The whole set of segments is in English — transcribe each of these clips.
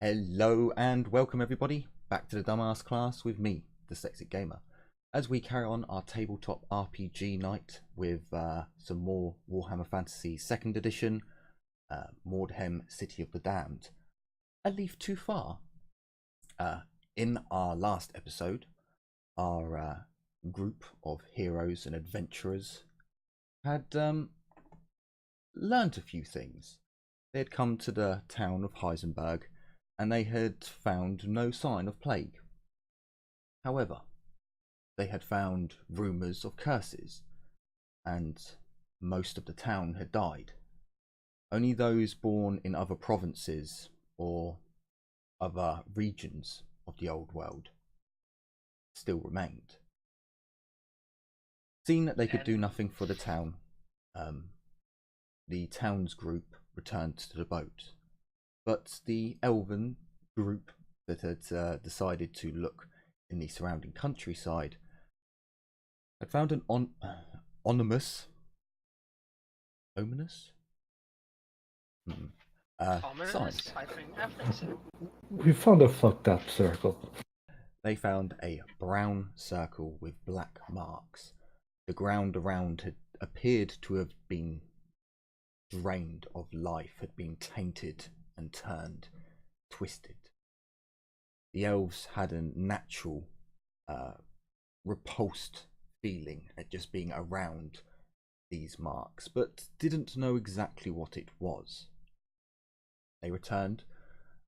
Hello and welcome everybody back to the Dumbass class with me, Dyslexic Gamer, as we carry on our tabletop RPG night with some more Warhammer Fantasy 2nd edition, Mordheim City of the Damned, A Leaf Too Far. In our last episode, our group of heroes and adventurers had learnt a few things. They had come to the town of Heisenberg and they had found no sign of plague. However, they had found rumours of curses, and most of the town had died. Only those born in other provinces or other regions of the old world still remained. Seeing that they could do nothing for the town, the town's group returned to the boat. But the elven group that had decided to look in the surrounding countryside had found an ominous sign. Ominous? I think so. We found a fucked up circle. They found a brown circle with black marks. The ground around had appeared to have been drained of life, had been tainted and turned, twisted. The elves had a natural repulsed feeling at just being around these marks, but didn't know exactly what it was. They returned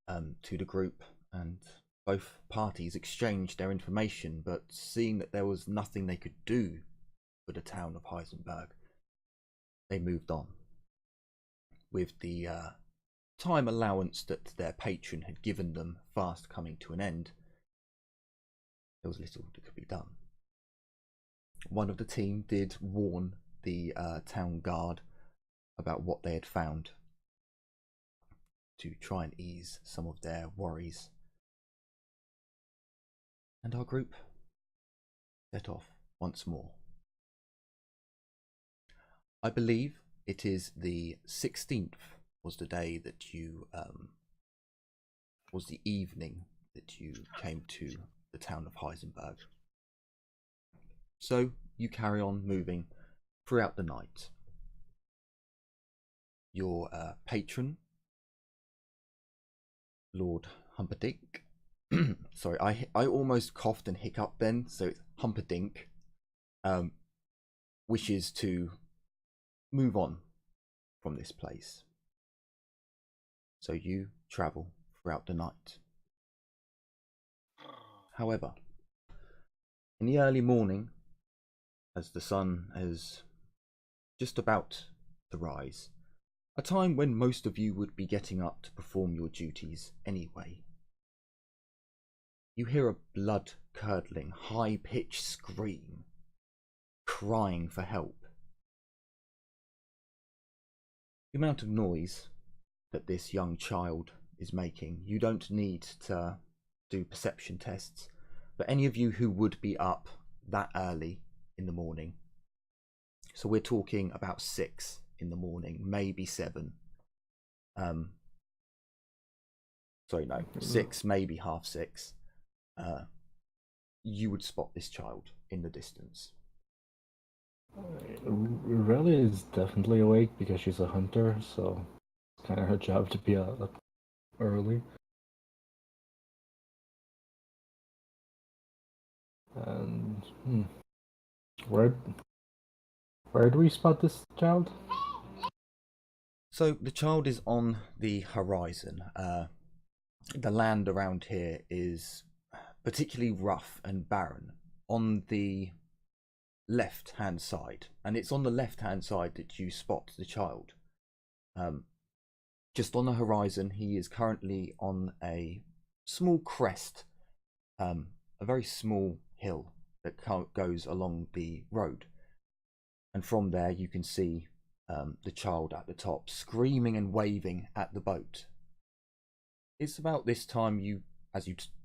to the group, and both parties exchanged their information, but seeing that there was nothing they could do for the town of Heisenberg, they moved on. With the time allowance that their patron had given them fast coming to an end, there was little that could be done. One of the team did warn the town guard about what they had found to try and ease some of their worries. And our group set off once more. I believe it is the 16th was the day that you was the evening that you came to the town of Heisenberg. So you carry on moving throughout the night. Your patron, Lord Humperdinck, sorry, I almost coughed and hiccuped then, so it's Humperdinck, wishes to move on from this place. So you travel throughout the night. However, in the early morning, as the sun is just about to rise, a time when most of you would be getting up to perform your duties anyway, you hear a blood-curdling, high-pitched scream, crying for help. The amount of noise that this young child is making, you don't need to do perception tests. But any of you who would be up that early in the morning, so we're talking about 6 in the morning, maybe 7. Sorry, no, 6, maybe half 6. You would spot this child in the distance. Riley is definitely awake because she's a hunter, so it's kind of her job to be up early. And where do we spot this child? So the child is on the horizon. The land around here is particularly rough and barren on the left hand side, and it's on the left hand side that you spot the child. Just on the horizon, he is currently on a small crest, a very small hill that goes along the road, and from there you can see the child at the top screaming and waving at the boat. It's about this time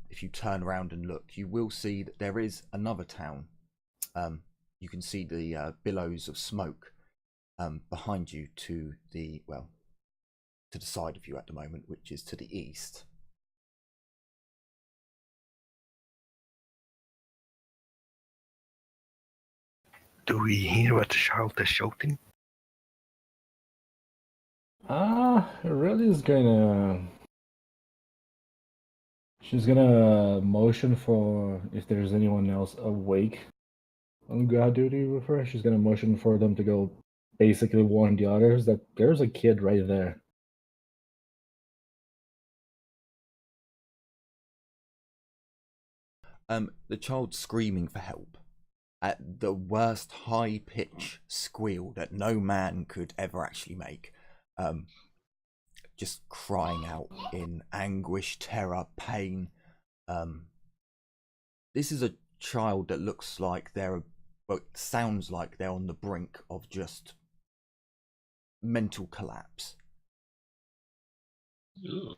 if you turn around and look, you will see that there is another town. You can see the billows of smoke behind you to the side of you at the moment, which is to the east. Do we hear what the child is shouting? Really is gonna. She's gonna motion for if there's anyone else awake on guard duty with her. She's gonna motion for them to go basically warn the others that there's a kid right there. The child screaming for help at the worst high pitch squeal that no man could ever actually make. Just crying out in anguish, terror, pain. This is a child that looks like it sounds like they're on the brink of just mental collapse. Ooh.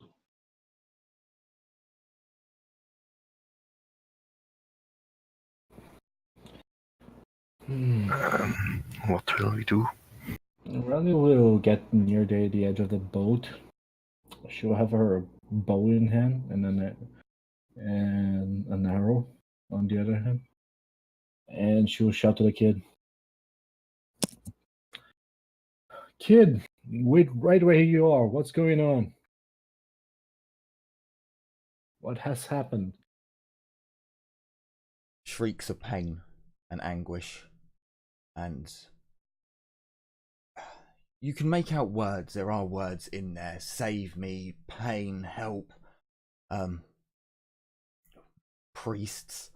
What will we do? Rally will get near the edge of the boat. She'll have her bow in hand and an arrow on the other hand. And she'll shout to the kid. Kid, wait right where you are. What's going on? What has happened? Shrieks of pain and anguish, and you can make out words. There are words in there: save me, pain, help, priests.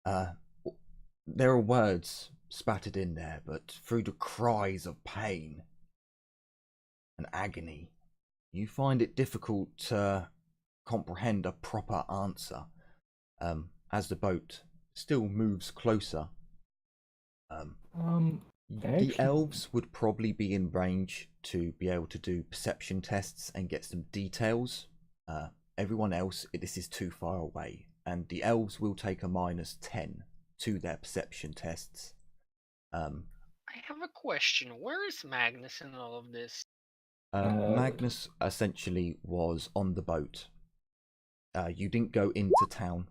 There are words spattered in there, but through the cries of pain and agony, you find it difficult to comprehend a proper answer. As the boat still moves closer, the elves would probably be in range to be able to do perception tests and get some details. Everyone else, this is too far away, and the elves will take a -10 to their perception tests. I have a question. Where is Magness in all of this? Magness essentially was on the boat. You didn't go into town.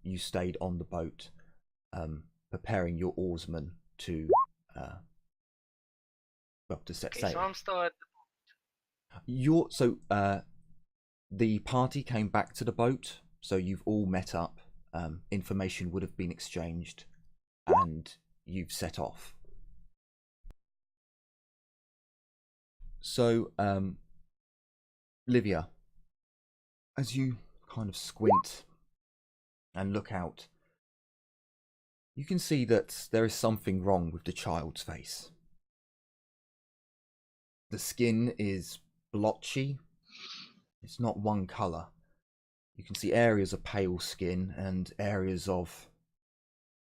You stayed on the boat, preparing your oarsmen to set sail. So I'm still at the party came back to the boat, so you've all met up. Information would have been exchanged, and you've set off. So, Livia, as you kind of squint and look out, you can see that there is something wrong with the child's face. The skin is blotchy. It's not one colour. You can see areas of pale skin and areas of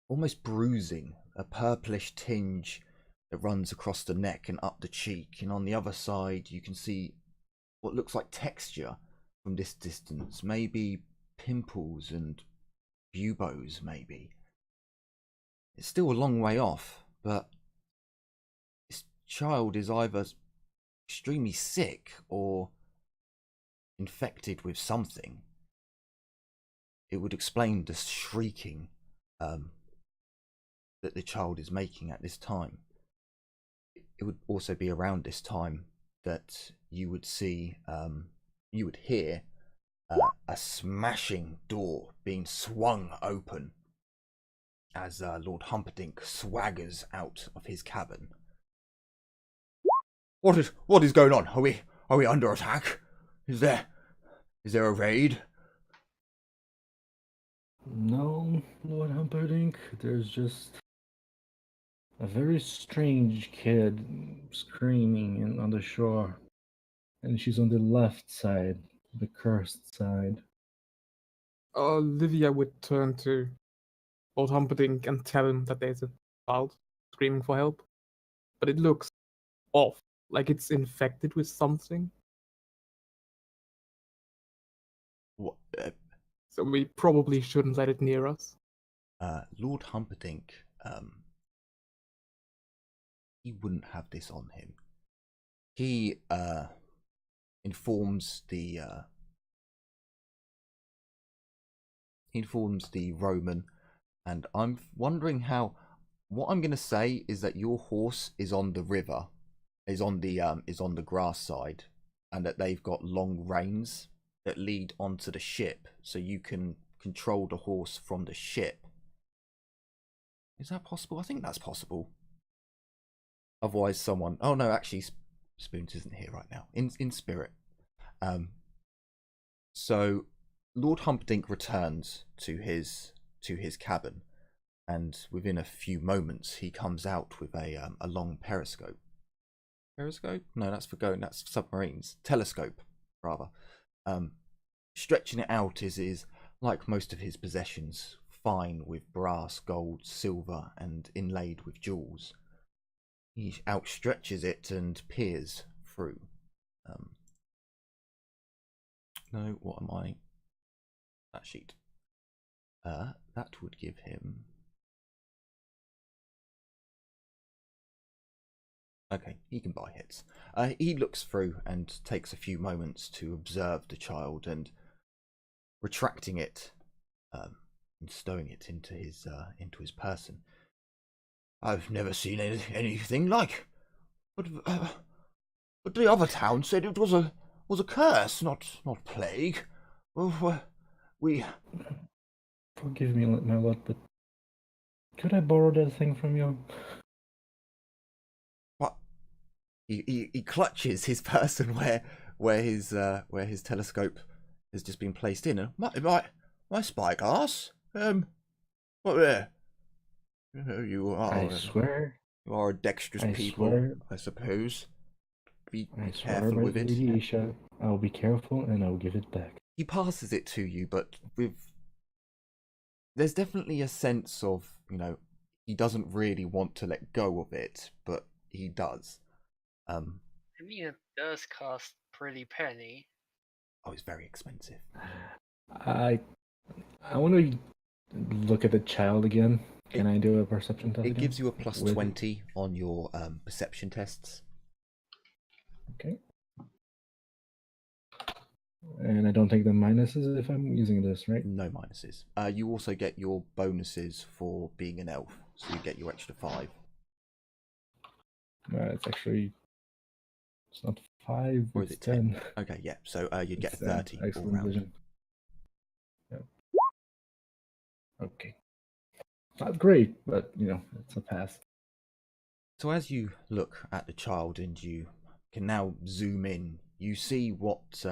almost bruising, a purplish tinge that runs across the neck and up the cheek. And on the other side, you can see what looks like texture from this distance. Maybe pimples and buboes, maybe. It's still a long way off, but this child is either extremely sick or infected with something. It would explain the shrieking that the child is making at this time. It would also be around this time that you would see, you would hear a smashing door being swung open as Lord Humperdinck swaggers out of his cabin. What is going on? Are we under attack? Is there a raid? No, Lord Humperdinck. There's just a very strange kid screaming on the shore, and she's on the left side, the cursed side. Livia would turn to Lord Humperdinck and tell him that there's a child screaming for help, but it looks off, like it's infected with something. What? So we probably shouldn't let it near us. Lord Humperdinck, he wouldn't have this on him. He informs the Roman, and I'm wondering what I'm going to say is that your horse is on the river, is on the grass side, and that they've got long reins that lead onto the ship, so you can control the horse from the ship. Is that possible? I think that's possible. Otherwise, someone. Oh no, actually, Spoons isn't here right now. In spirit. So Lord Humperdinck returns to his cabin, and within a few moments he comes out with a long periscope. Periscope? No, that's for going. That's submarines. Telescope, rather. Stretching it out is like most of his possessions, fine with brass, gold, silver, and inlaid with jewels. He outstretches it and peers through. No, what am I? That sheet. That would give him. Okay, he can buy hits. He looks through and takes a few moments to observe the child and retracting it and stowing it into his person. I've never seen anything like. But the other town said it was a curse, not plague. Well, we. Forgive me, my lord, but could I borrow that thing from you? What? He clutches his person where his telescope has just been placed in. And my spyglass. What there? You are. I swear. You are a dexterous people, swear, I suppose. Be I swear careful by with it. Lady Isha, I'll be careful and I'll give it back. He passes it to you, but there's definitely a sense of, he doesn't really want to let go of it, but he does. I mean, it does cost pretty penny. Oh, it's very expensive. I want to look at the child again. Can I do a perception test? It gives you a plus With 20 on your perception tests. Okay. And I don't take the minuses if I'm using this, right? No minuses. You also get your bonuses for being an elf, so you get your extra 5. It's actually, it's not 5, Or it's is it 10. Okay, yeah. So you'd get It's 30 all excellent round. vision. Yeah. Okay. Not great, but it's a pass. So as you look at the child and you can now zoom in, you see what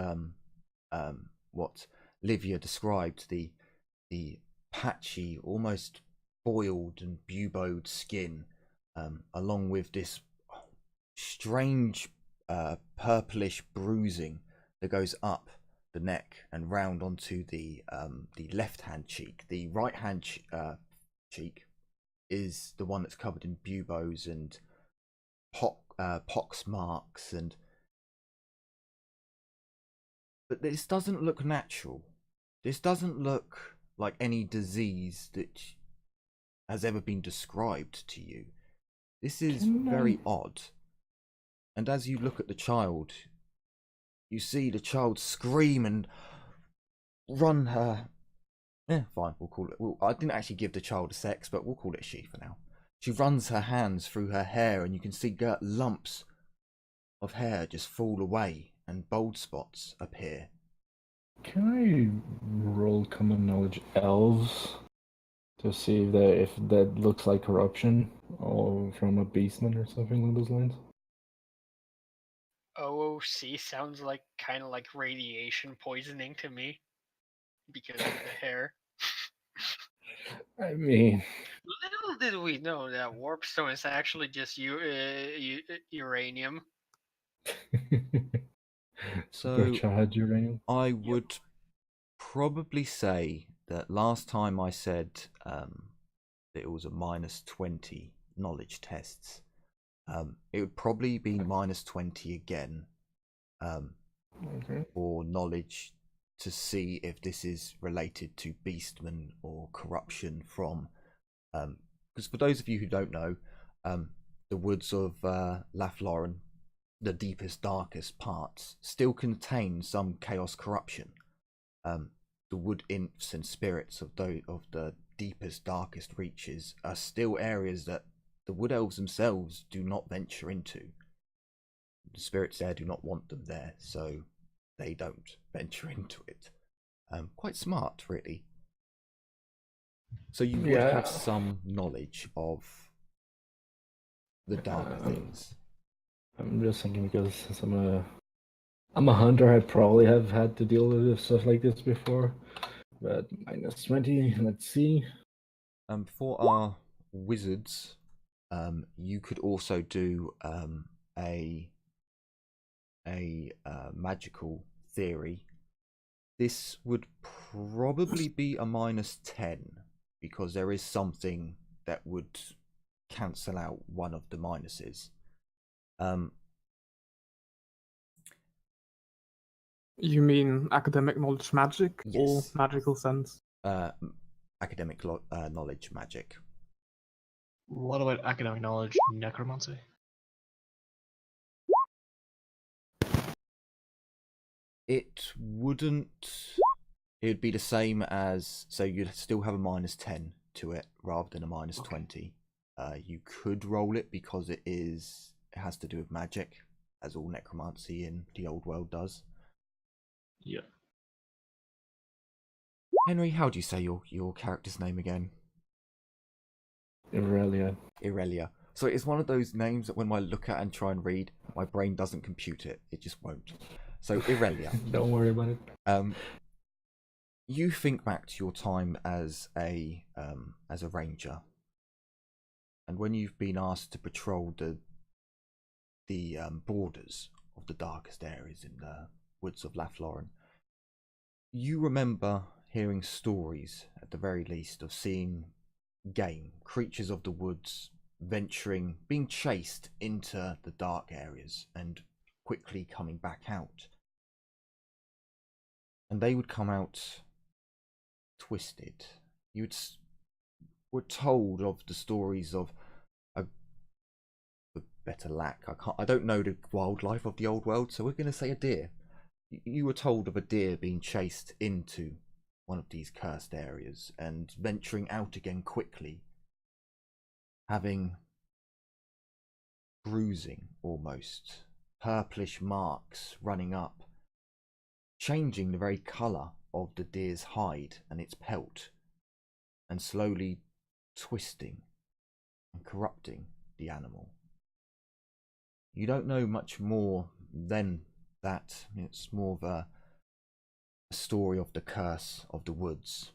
Livia described, the patchy, almost boiled and buboed skin, along with this strange purplish bruising that goes up the neck and round onto the left hand cheek. The right hand cheek is the one that's covered in buboes and pox marks, but this doesn't look natural. This doesn't look like any disease that has ever been described to you. This is very odd. And as you look at the child, you see the child scream and run her. Fine, we'll call it. I didn't actually give the child a sex, but we'll call it a she for now. She runs her hands through her hair, and you can see lumps of hair just fall away, and bald spots appear. Can I roll common knowledge elves to see if that looks like corruption or from a basement or something along those lines? OOC sounds like kind of like radiation poisoning to me because of the hair. I mean, Little did we know that warpstone is actually just uranium. supercharged uranium. I would probably say that last time I said that it was a minus 20 knowledge tests. It would probably be minus 20 again for knowledge to see if this is related to beastmen or corruption from. Because for those of you who don't know, the woods of Lafloren, the deepest, darkest parts, still contain some chaos corruption. The wood imps and spirits of the deepest, darkest reaches are still areas that the wood elves themselves do not venture into. The spirits there do not want them there, so they don't venture into it. Quite smart, really. So you would have some knowledge of the darker things. I'm just thinking because since I'm a hunter, I probably have had to deal with stuff like this before. But -20, let's see. For our wizards, you could also do a magical theory. This would probably be a -10 because there is something that would cancel out one of the minuses. You mean academic knowledge magic or Yes. magical sense? Academic knowledge magic. What about academic knowledge necromancy? It wouldn't. It would be the same as, so you'd still have a -10 to it rather than a -20. You could roll it because it has to do with magic, as all necromancy in the old world does. Yeah. Henry, how do you say your character's name again? Irelia. Irelia. So it's one of those names that when I look at and try and read, my brain doesn't compute it. It just won't. So Irelia. Don't worry about it. You think back to your time as a ranger, and when you've been asked to patrol the borders of the darkest areas in the woods of Lafloren, you remember hearing stories, at the very least, of seeing game, creatures of the woods, venturing, being chased into the dark areas and quickly coming back out. And they would come out twisted. You were told of the stories of a better lack. I don't know the wildlife of the old world, so we're going to say a deer. You were told of a deer being chased into one of these cursed areas and venturing out again quickly, having bruising almost, purplish marks running up, changing the very colour of the deer's hide and its pelt, and slowly twisting and corrupting the animal. You don't know much more than that. It's more of a story of the curse of the woods.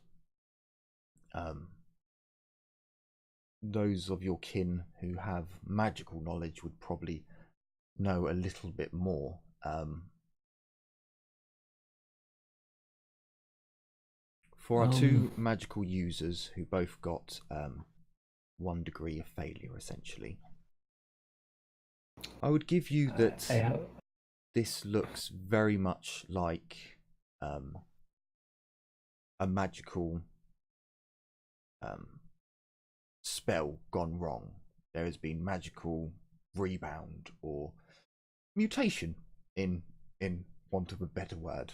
Those of your kin who have magical knowledge would probably know a little bit more. For our two magical users who both got 1 degree of failure, essentially, I would give you that this looks very much like a magical spell gone wrong. There has been magical rebound or mutation, in want of a better word.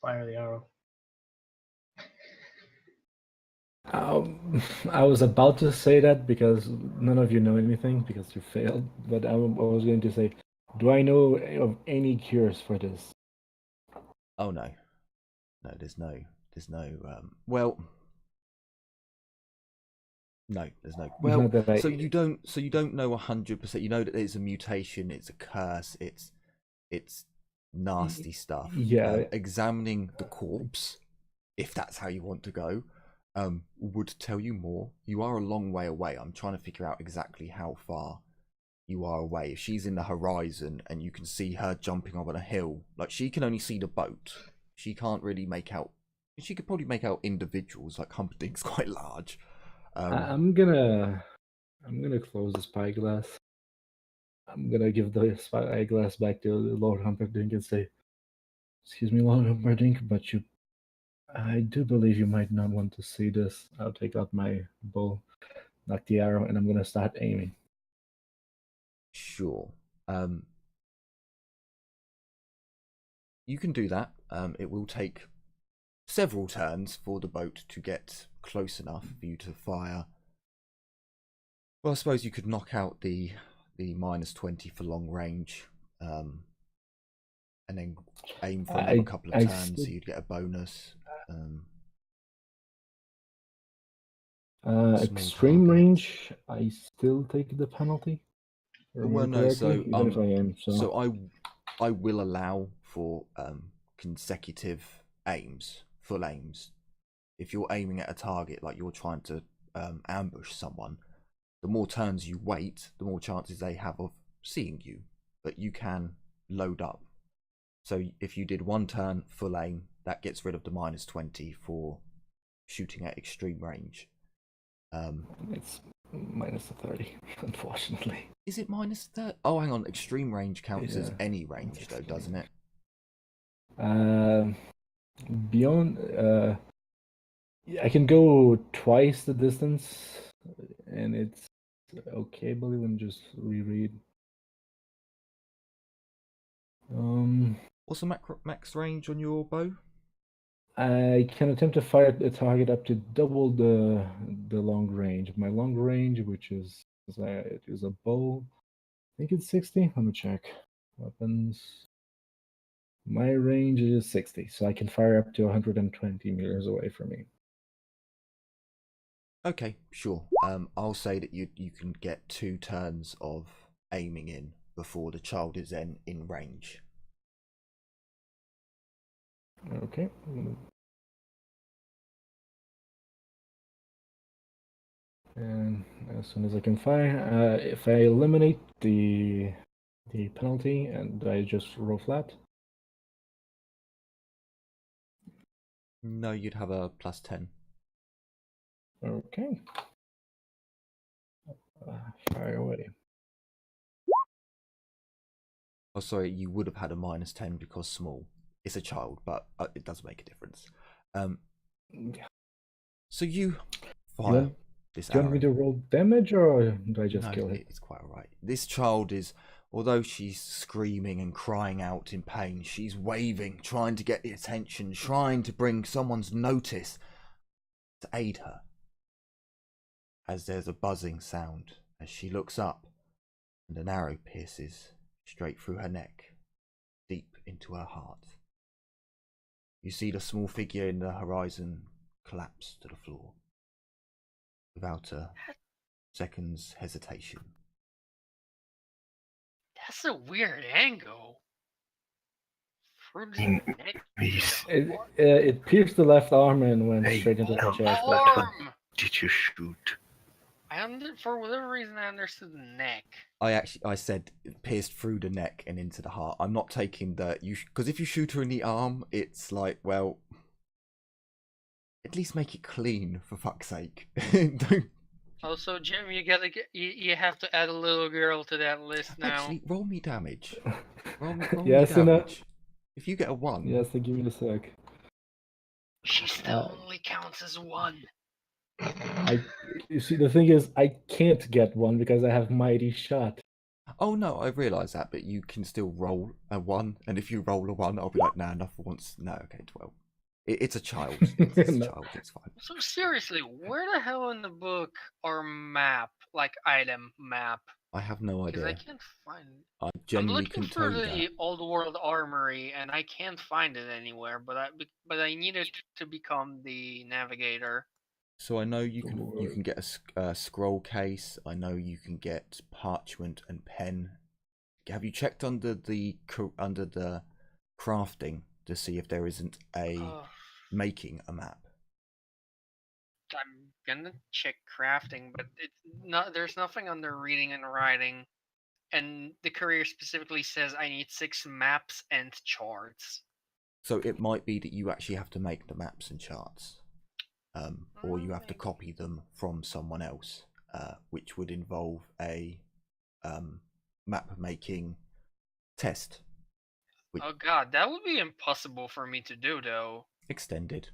Fire the arrow. I was about to say that because none of you know anything because you failed, but I was going to say, do I know of any cures for this? Oh no, there's no. Well, no, there's no. Well, so you don't know 100%. You know that it's a mutation, it's a curse, it's nasty stuff. Yeah. Examining the corpse, if that's how you want to go, would tell you more. You are a long way away. I'm trying to figure out exactly how far you are away. If she's in the horizon and you can see her jumping over a hill, like she can only see the boat. She can't really make out. She could probably make out individuals. Like Humperdinck's quite large. I'm gonna close the spyglass. I'm gonna give the spyglass back to Lord Humperdinck and say, "Excuse me, Lord Humperdinck, but I do believe you might not want to see this." I'll take out my bow, knock the arrow, and I'm gonna start aiming. Sure. You can do that. It will take several turns for the boat to get close enough for you to fire. Well, I suppose you could knock out the -20 for long range, and then aim for another couple of turns, so you'd get a bonus. Extreme target. range, I still take the penalty. Well, no, so even if I aim, so I will allow for consecutive aims, full aims. If you're aiming at a target, like you're trying to ambush someone, the more turns you wait, the more chances they have of seeing you. But you can load up. So if you did 1 turn full aim, that gets rid of the -20 for shooting at extreme range. It's -30, unfortunately. Is it -30? Oh, hang on. Extreme range counts as Yeah. any range, though, doesn't it? Beyond, I can go twice the distance, and it's okay. But let me just reread. What's the max range on your bow? I can attempt to fire a target up to double the long range. My long range, which is it is a bow. I think it's 60. Let me check. Weapons. My range is 60, so I can fire up to 120 meters away from me. Okay, sure. I'll say that you can get 2 turns of aiming in before the child is then in range. Okay. And as soon as I can fire, if I eliminate the penalty and I just roll flat. No, you'd have a +10. Okay. Fire away. Oh, sorry, you would have had a -10 because small. It's a child, but it does make a difference. So you fire this Do you want me arrow. to roll damage, or do I just kill it? It's quite alright. This child is, although she's screaming and crying out in pain, she's waving, trying to get the attention, trying to bring someone's notice to aid her. As there's a buzzing sound as she looks up, and an arrow pierces straight through her neck, deep into her heart. You see the small figure in the horizon collapse to the floor without a second's hesitation. That's a weird angle. Through the Mm, neck. Please. It pierced the left arm and went Hey, straight into the no. chest. Arm! Did you shoot? For whatever reason, I understood the neck. I said it pierced through the neck and into the heart. I'm not taking because if you shoot her in the arm, it's like, well, at least make it clean, for fuck's sake. Don't. Also, Jim, you have to add a little girl to that list now. Actually, roll me damage. Roll Yes, me damage. If you get a 1. Yes, then give me a sec. She still only counts as 1. You see, the thing is, I can't get 1 because I have mighty shot. Oh no, I realise that, but you can still roll a 1, and if you roll a 1, I'll be like, nah, enough for once. No, okay, 12. It's a child. It's a No. child. It's fine. So seriously, where the hell in the book are item map? I have no Because I idea. can't find. I I'm genuinely looking couldn't for tell you the that. old world armory, and I can't find it anywhere. But I needed to become the navigator. So I know you can get a scroll case. I know you can get parchment and pen. Have you checked under the crafting to see if there isn't making a map? I'm gonna check crafting, but it's not. There's nothing under reading and writing, and the career specifically says I need 6 maps and charts. So it might be that you actually have to make the maps and charts, or you have to copy them from someone else, which would involve a map making test. Oh god, that would be impossible for me to do, though. Extended,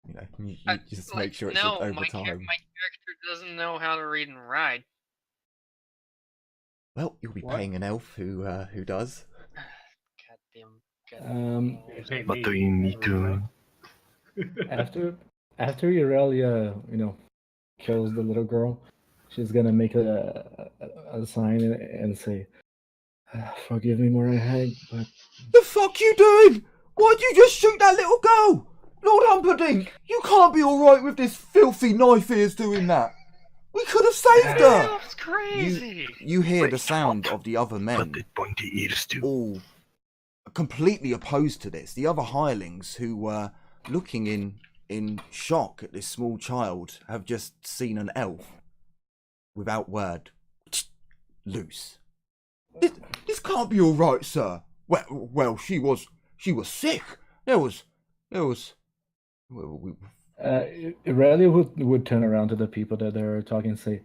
you just make sure it's no, over my time. My character doesn't know how to read and write. Well, you'll be paying an elf who does. Goddamn. Um, What do you need to? after After Aurelia, kills the little girl, she's gonna make a sign and say, "Forgive me, Mordheim, but The fuck you doing? Why'd you just shoot that little girl? Lord Humperdinck, you can't be alright with this filthy knife ears doing that. We could have saved her. That's crazy. You hear the Wait, sound what? of the other What men did pointy ears do? all completely opposed to this. The other hirelings who were looking in shock at this small child have just seen an elf without word loose. This can't be all right, sir. Well, she was sick. There was. Aurelia would turn around to the people that they're talking and say,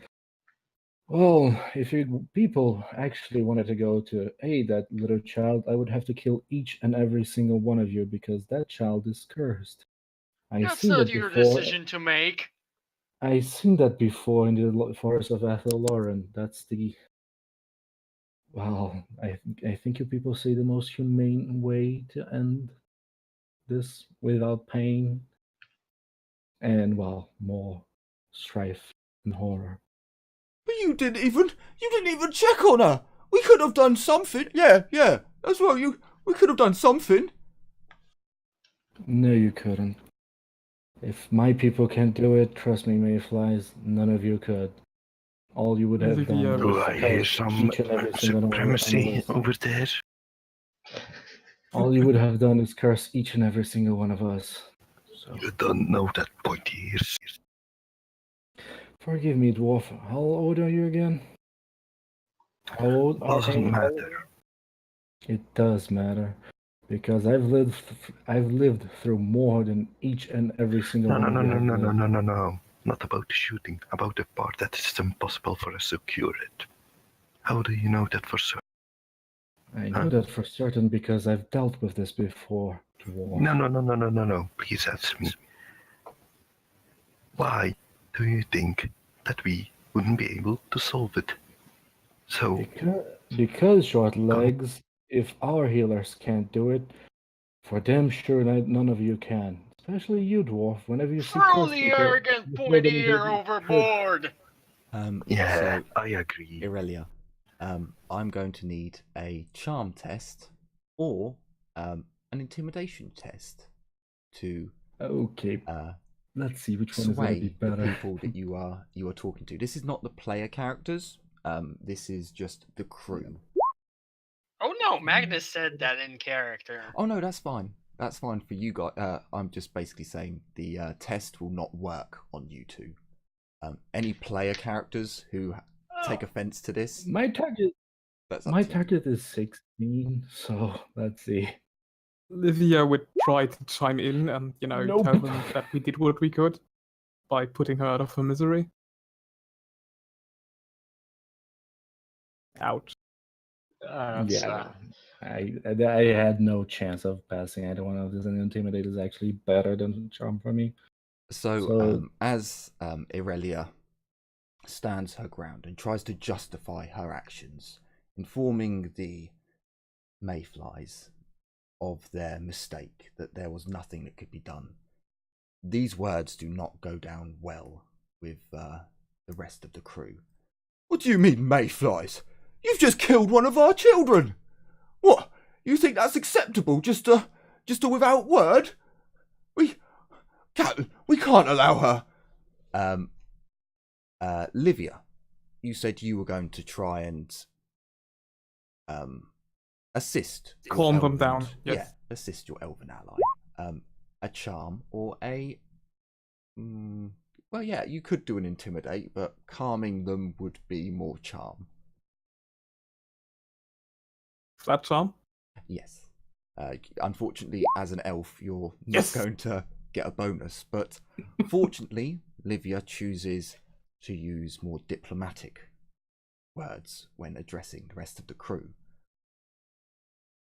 "Well, if you people actually wanted to go to aid that little child, I would have to kill each and every single one of you because that child is cursed. I've That's seen not that your before. decision to make. I've seen that before in the forest of Athaloran. That's the well, I think you people say the most humane way to end this without pain and more strife and horror." But you didn't even check on her. We could have done something. Yeah. As well, we could have done something. No, you couldn't. If my people can't do it, trust me, Mayflies, none of you could. All you would have done Olivia, Do was I hear curse some each and every single one of supremacy us. over there? All you would have done is curse each and every single one of us. So, You don't know that pointy ears. forgive me, dwarf. How old are you again? How old are Doesn't you? matter. It does matter, because I've lived through more than each and every single No, one of you have lived. no. Not about the shooting. About the part that it's impossible for us to cure it. How do you know that for certain? I know that for certain because I've dealt with this before, dwarf. No. Please answer me. Why do you think that we wouldn't be able to solve it? So, Because short legs, if our healers can't do it, for damn sure none of you can. Especially you, dwarf. Whenever you see Throw cursed the people, arrogant you throw pointy them ear into- overboard. yeah, So, I agree. Aurelia, I'm going to need a charm test or an intimidation test to Okay, let's see which one is going to be sway the better. people that you are talking to. This is not the player characters. This is just the crew. Oh no, Magness said that in character. Oh no, that's fine. That's fine for you guys. I'm just basically saying the test will not work on you two. Any player characters who take offense to this, My target that's up My to you. target is 16, so let's see. Olivia would try to chime in and, Nope. tell them that we did what we could by putting her out of her misery. Ouch. Yeah, I had no chance of passing either one of these, and Intimidate is actually better than Charm for me. So, as Aurelia stands her ground and tries to justify her actions, informing the Mayflies of their mistake, that there was nothing that could be done, these words do not go down well with the rest of the crew. What do you mean, Mayflies? You've just killed one of our children! What? You think that's acceptable, just without word? We can't allow her. Livia, you said you were going to try and assist. your Calm them elven- down, yes. Yeah, assist your elven ally. A charm or a. Well, yeah, you could do an intimidate, but calming them would be more charm. Flat charm? Yes. Unfortunately, as an elf, you're not Yes. going to get a bonus. But fortunately, Livia chooses to use more diplomatic words when addressing the rest of the crew.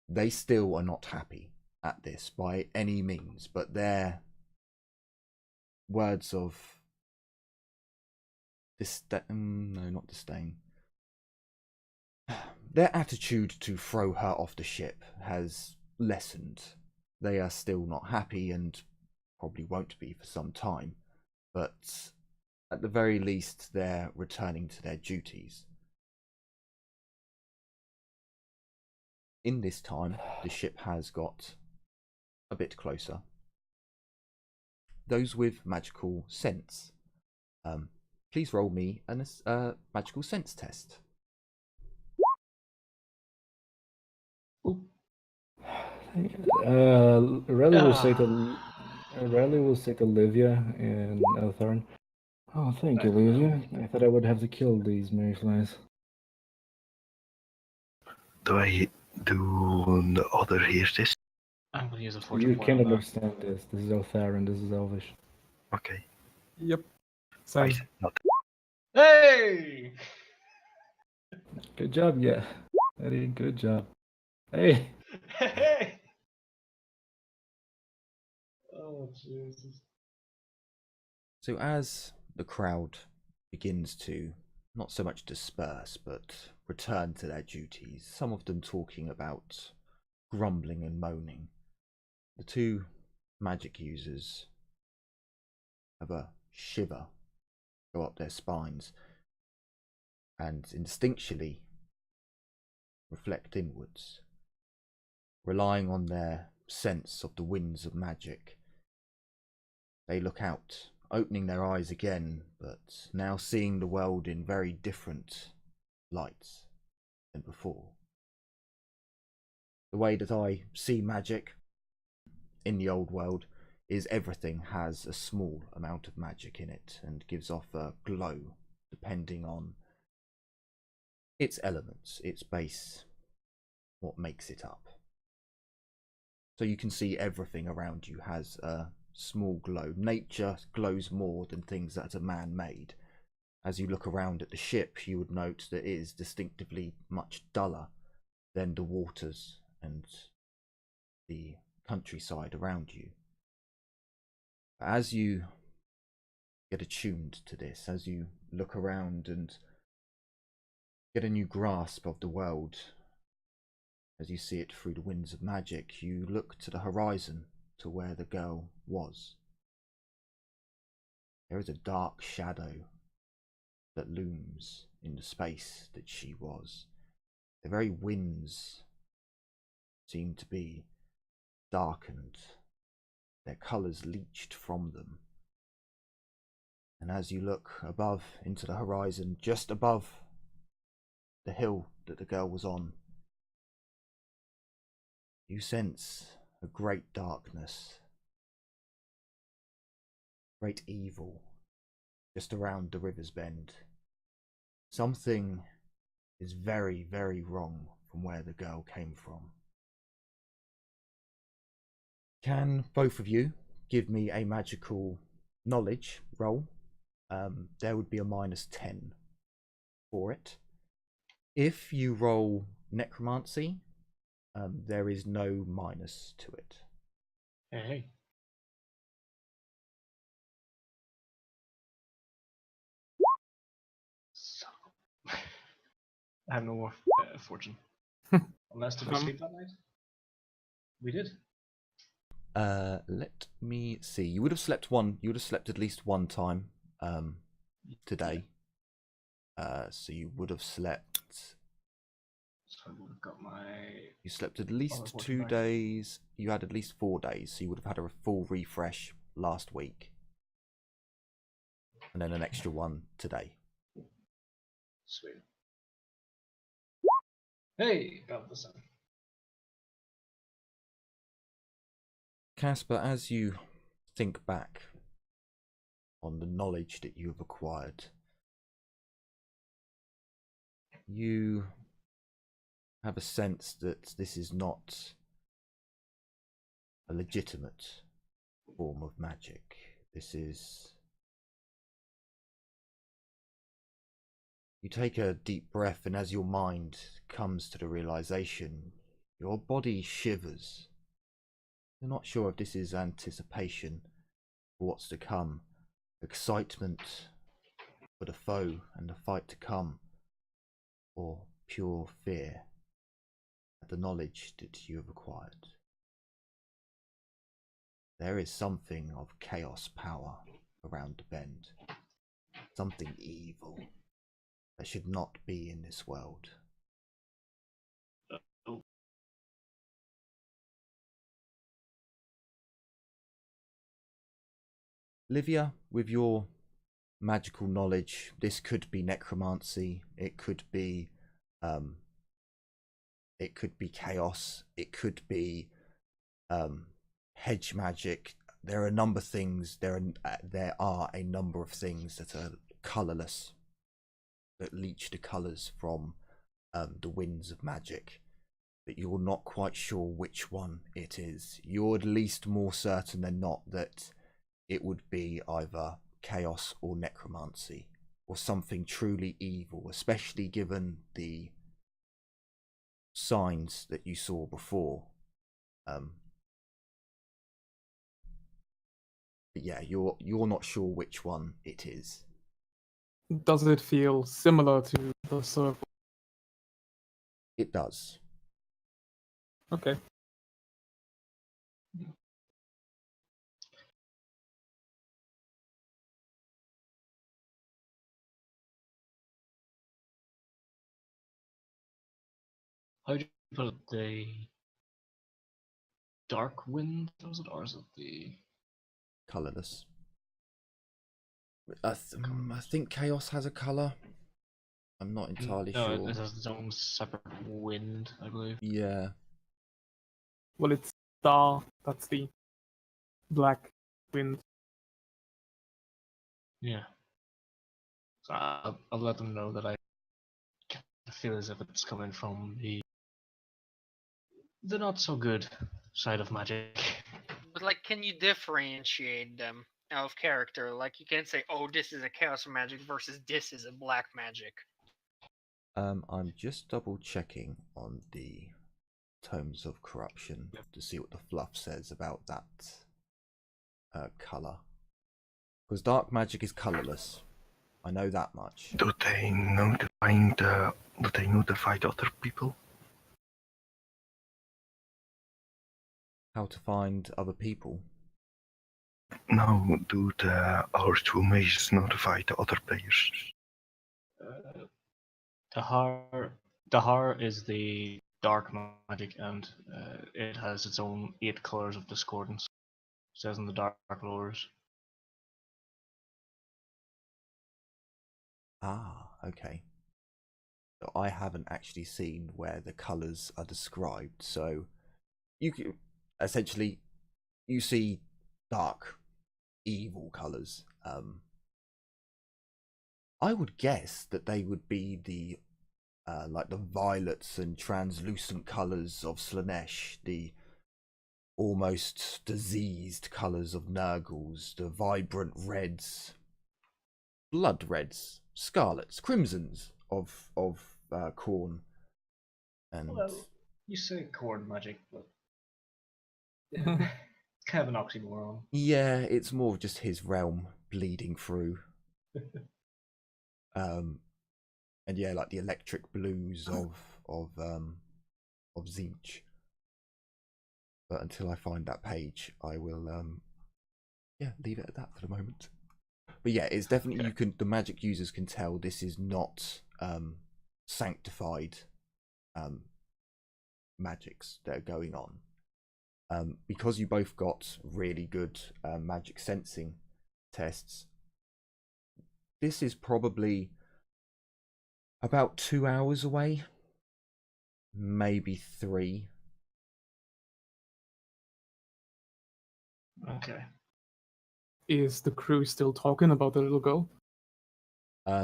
They still are not happy at this by any means, but their words of not disdain. Their attitude to throw her off the ship has lessened. They are still not happy and probably won't be for some time, but at the very least they're returning to their duties. In this time, the ship has got a bit closer. Those with magical sense, please roll me a magical sense test. Riley will say to Olivia and Elthorn, "Oh, thank you, Olivia. I thought I would have to kill these mayflies." Do the other hear this? I'm gonna use a fortune You point can't on that. understand this. This is Eltharin, this is Elvish. Okay. Yep. I Same. said not. Hey! Good job, yeah. Eddie, good job. Hey! Hey! Oh, Jesus. So as the crowd begins to not so much disperse but return to their duties, some of them talking about grumbling and moaning, the two magic users have a shiver go up their spines and instinctually reflect inwards, relying on their sense of the winds of magic. They look out, opening their eyes again, but now seeing the world in very different lights than before. The way that I see magic in the old world is everything has a small amount of magic in it and gives off a glow depending on its elements, its base, what makes it up. So you can see everything around you has a small glow. Nature glows more than things that are man-made. As you look around at the ship, you would note that it is distinctively much duller than the waters and the countryside around you. As you get attuned to this, as you look around and get a new grasp of the world, as you see it through the winds of magic, you look to the horizon, to where the girl was. There is a dark shadow that looms in the space that she was. The very winds seem to be darkened, their colours leached from them. And as you look above into the horizon, just above the hill that the girl was on, you sense a great darkness, great evil, just around the river's bend. Something is very, very wrong from where the girl came from. Can both of you give me a magical knowledge roll? There would be a -10 for it. If you roll necromancy, there is no minus to it. Hey. So... I have no more fortune. Unless did we sleep that night? We did. Let me see. You would have slept one. You would have slept at least one time today. So you would have slept. So I would have got my. You slept at least 2 back. days. You had at least 4 days. So you would have had a full refresh last week, and then an extra one today. Sweet. Hey, got this one. Casper, as you think back on the knowledge that you have acquired, you have a sense that this is not a legitimate form of magic. This is... You take a deep breath, and as your mind comes to the realization, your body shivers. You're not sure if this is anticipation for what's to come, excitement for the foe and the fight to come, or pure fear at the knowledge that you have acquired. there is something of chaos power around the bend. Something evil that should not be in this world. Oh. Livia, with your magical knowledge, this could be necromancy, it could be chaos, it could be hedge magic. There are a number of things. There are a number of things that are colorless, that leech the colors from the winds of magic. But you're not quite sure which one it is. You're at least more certain than not that it would be either chaos or necromancy, or something truly evil, especially given the signs that you saw before. But yeah, you're not sure which one it is. Does it feel similar to the circle? It does. Okay. How do you put it? The dark wind, was it, or is it the Colorless. I think chaos has a color. I'm not entirely no, sure. it has its own separate wind, I believe. Yeah. Well, it's star. That's the black wind. Yeah. So I'll let them know that I feel as if it's coming from the not so good side of magic. But like, can you differentiate them out of character? Like, you can't say, "Oh, this is a chaos magic versus this is a black magic." I'm just double checking on the Tomes of Corruption to see what the fluff says about that color. Because dark magic is colorless. I know that much. Do they notify the other people? How to find other people? No, do our two mages notify the other players? Dahar is the dark magic, and it has its own 8 colors of discordance. It says in the dark lores. Ah, okay. So I haven't actually seen where the colors are described. So you can, essentially, you see dark, evil colors. I would guess that they would be the like the violets and translucent colors of Slanesh, the almost diseased colors of Nurgles, the vibrant reds, blood reds, scarlets, crimsons of Khorne, and Well, you say cord magic, but yeah, it's kind of an oxymoron. yeah, it's more of just his realm bleeding through. And yeah, like the electric blues of Zinch. But until I find that page, I will yeah, leave it at that for the moment. But yeah, it's definitely Okay. the magic users can tell this is not sanctified magics that are going on. Because you both got really good magic sensing tests, this is probably about 2 hours away, maybe 3. Okay. Is the crew still talking about the little girl?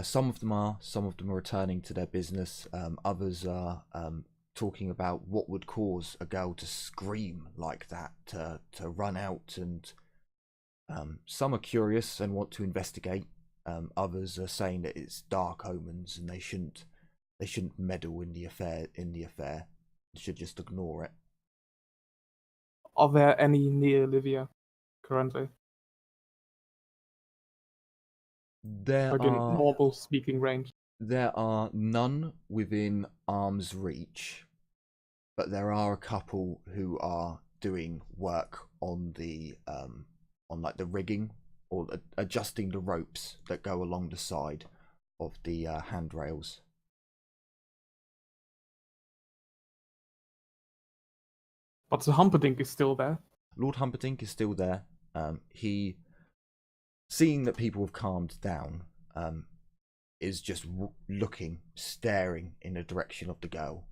Some of them are returning to their business. Others are talking about what would cause a girl to scream like that, to run out, and some are curious and want to investigate. Others are saying that it's dark omens and they shouldn't meddle in the affair. They should just ignore it. Are there any near Livia currently? There Like in are normal speaking range? There are none within arm's reach, but there are a couple who are doing work on the on like the rigging or adjusting the ropes that go along the side of the handrails. But the Humperdinck is still there. Lord Humperdinck is still there. He, seeing that people have calmed down, is just looking, staring in the direction of the girl.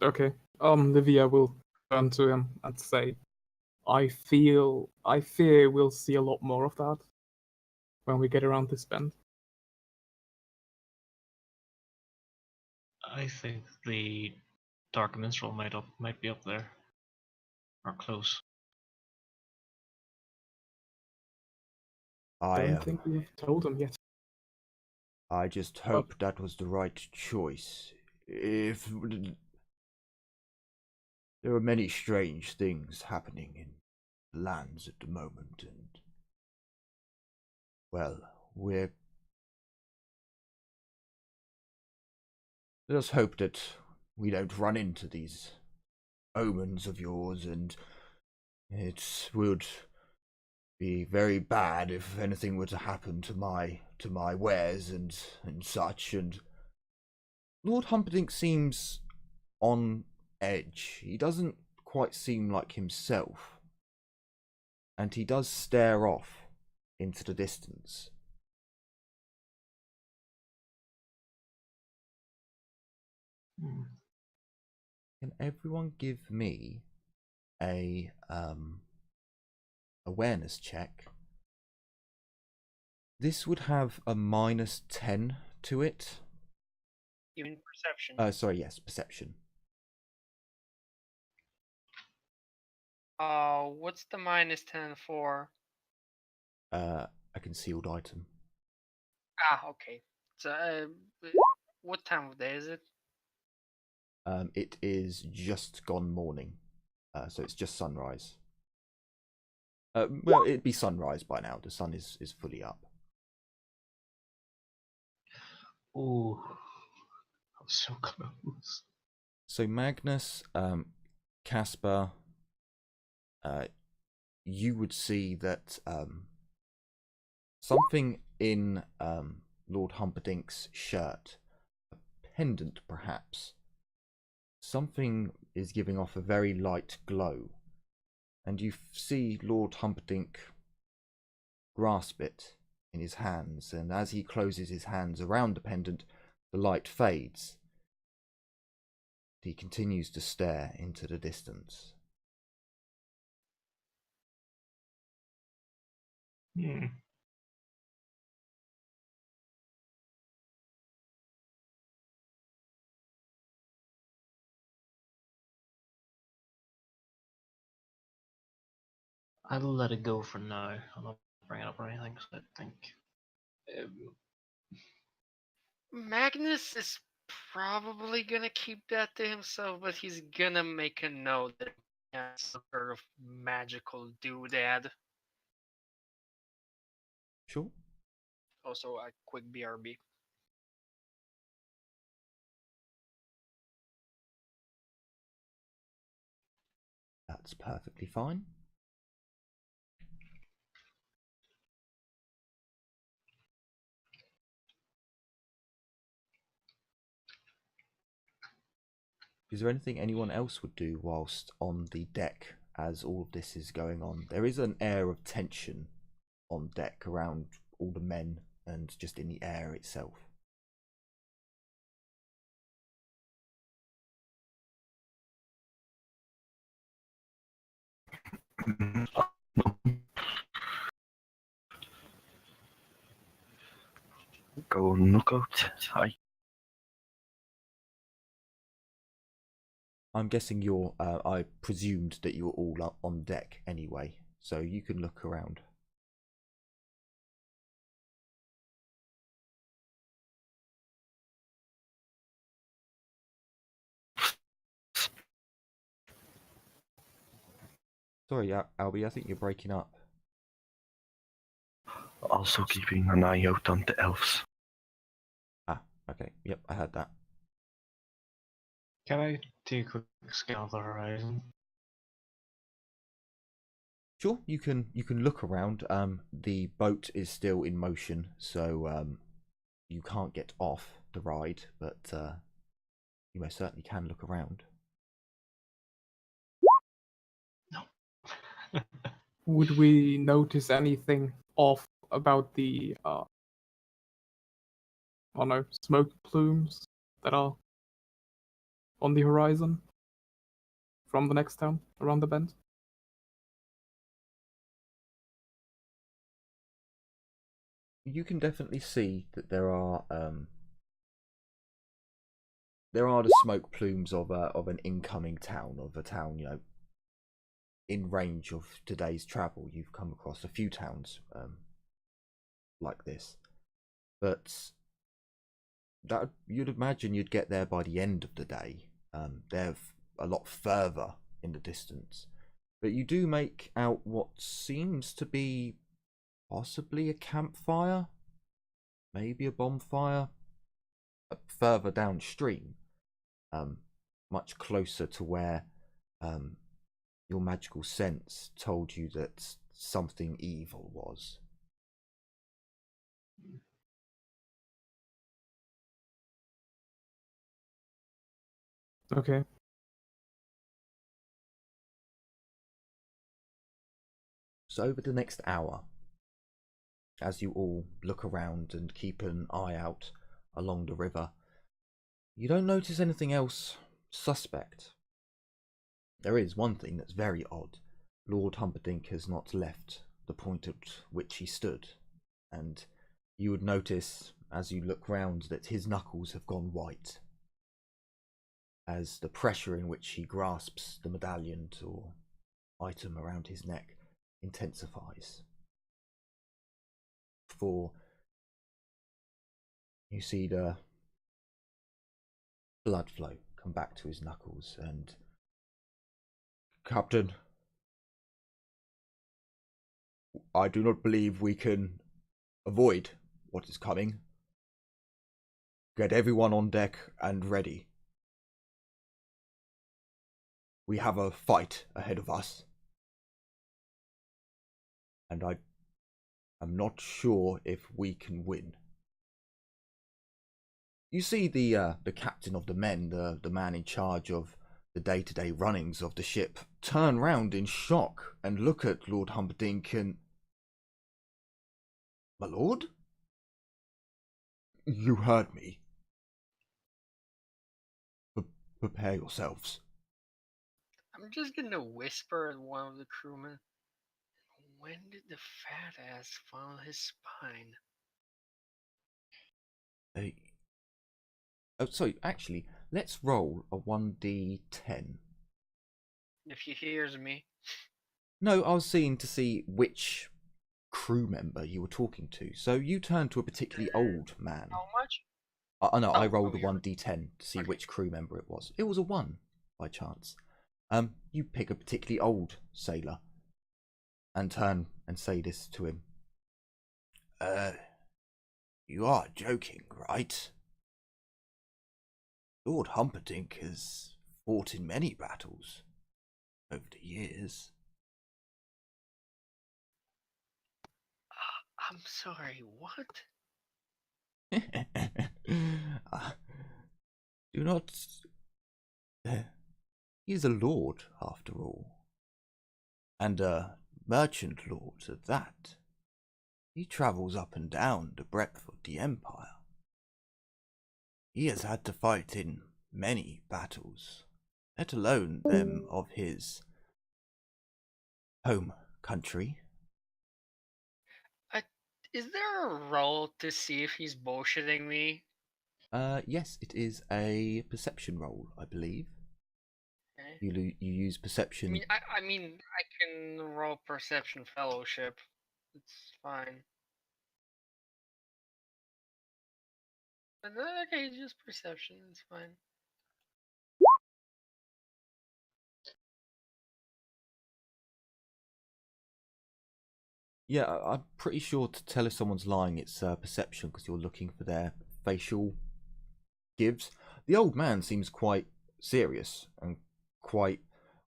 Okay. Livia will turn to him and say, I fear we'll see a lot more of that when we get around this bend. I think the Dark Minstrel might be up there. Or close. I don't think we have told him yet. I just hope that was the right choice. If there are many strange things happening in lands at the moment, and well, let us hope that we don't run into these omens of yours, and it would be very bad if anything were to happen to my wares and such. And Lord Humperdinck seems on edge. He doesn't quite seem like himself, and he does stare off into the distance. Can everyone give me a awareness check? This would have a -10 to it. You mean perception? Sorry, yes, perception. What's the -10 for? A concealed item. Ah, okay. So, what time of day is it? It is just gone morning, so it's just sunrise. Well, it'd be sunrise by now. The sun is fully up. Ooh, I'm so close. So Magness, Casper, you would see that something in Lord Humperdinck's shirt, a pendant perhaps, something is giving off a very light glow, and you see Lord Humperdinck grasp it in his hands, and as he closes his hands around the pendant, the light fades. He continues to stare into the distance. I'll let it go for now. I'll not bring it up or anything, because I think Magnus is probably gonna keep that to himself, but he's gonna make a note that he has some sort of magical doodad. Sure. Also, a quick BRB. That's perfectly fine. Is there anything anyone else would do whilst on the deck as all of this is going on? There is an air of tension on deck around all the men and just in the air itself. Go knockout. Hi. I'm guessing you're, I presumed that you were all up on deck anyway, so you can look around. Sorry, Albie, I think you're breaking up. Also keeping an eye out on the elves. Ah, okay. Yep, I heard that. can I take a quick scan of the horizon? Sure, you can look around. The boat is still in motion, so you can't get off the ride, but you most certainly can look around. No. Would we notice anything off about the I don't know, smoke plumes that are on the horizon from the next town around the bend? You can definitely see that there are the smoke plumes of an incoming town, of a town, you know, in range of today's travel. You've come across a few towns like this, but that you'd imagine you'd get there by the end of the day. They're a lot further in the distance, but you do make out what seems to be possibly a campfire, maybe a bonfire, further downstream, much closer to where your magical sense told you that something evil was. Okay. So over the next hour, as you all look around and keep an eye out along the river, you don't notice anything else suspect. There is one thing that's very odd. Lord Humperdinck has not left the point at which he stood, and you would notice as you look round that his knuckles have gone white, as the pressure in which he grasps the medallion or item around his neck intensifies. For you see the blood flow come back to his knuckles, and Captain, I do not believe we can avoid what is coming. Get everyone on deck and ready. We have a fight ahead of us, and I am not sure if we can win. You see the captain of the men, the man in charge of the day-to-day runnings of the ship, turn round in shock and look at Lord Humperdinck and... My lord? You heard me. Prepare yourselves. I'm just gonna whisper at one of the crewmen. When did the fat ass follow his spine? Oh, sorry, actually, let's roll a 1d10. If he hears me. No, I was seeing to see which crew member you were talking to. So you turned to a particularly old man. How much? No, I rolled a you're 1d10 to see okay. which crew member it was. It was a 1 by chance. You pick a particularly old sailor and turn and say this to him. You are joking, right? Lord Humperdinck has fought in many battles over the years. I'm sorry, what? Do not... He is a lord, after all. And a merchant lord at that. He travels up and down the breadth of the Empire. He has had to fight in many battles, let alone them of his home country. Is there a roll to see if he's bullshitting me? Yes, it is a perception roll, I believe. Okay. You use perception. I mean, I can roll perception fellowship. It's fine. But okay, just perception. It's fine. Yeah, I'm pretty sure to tell if someone's lying, it's perception, because you're looking for their facial gives. The old man seems quite serious and quite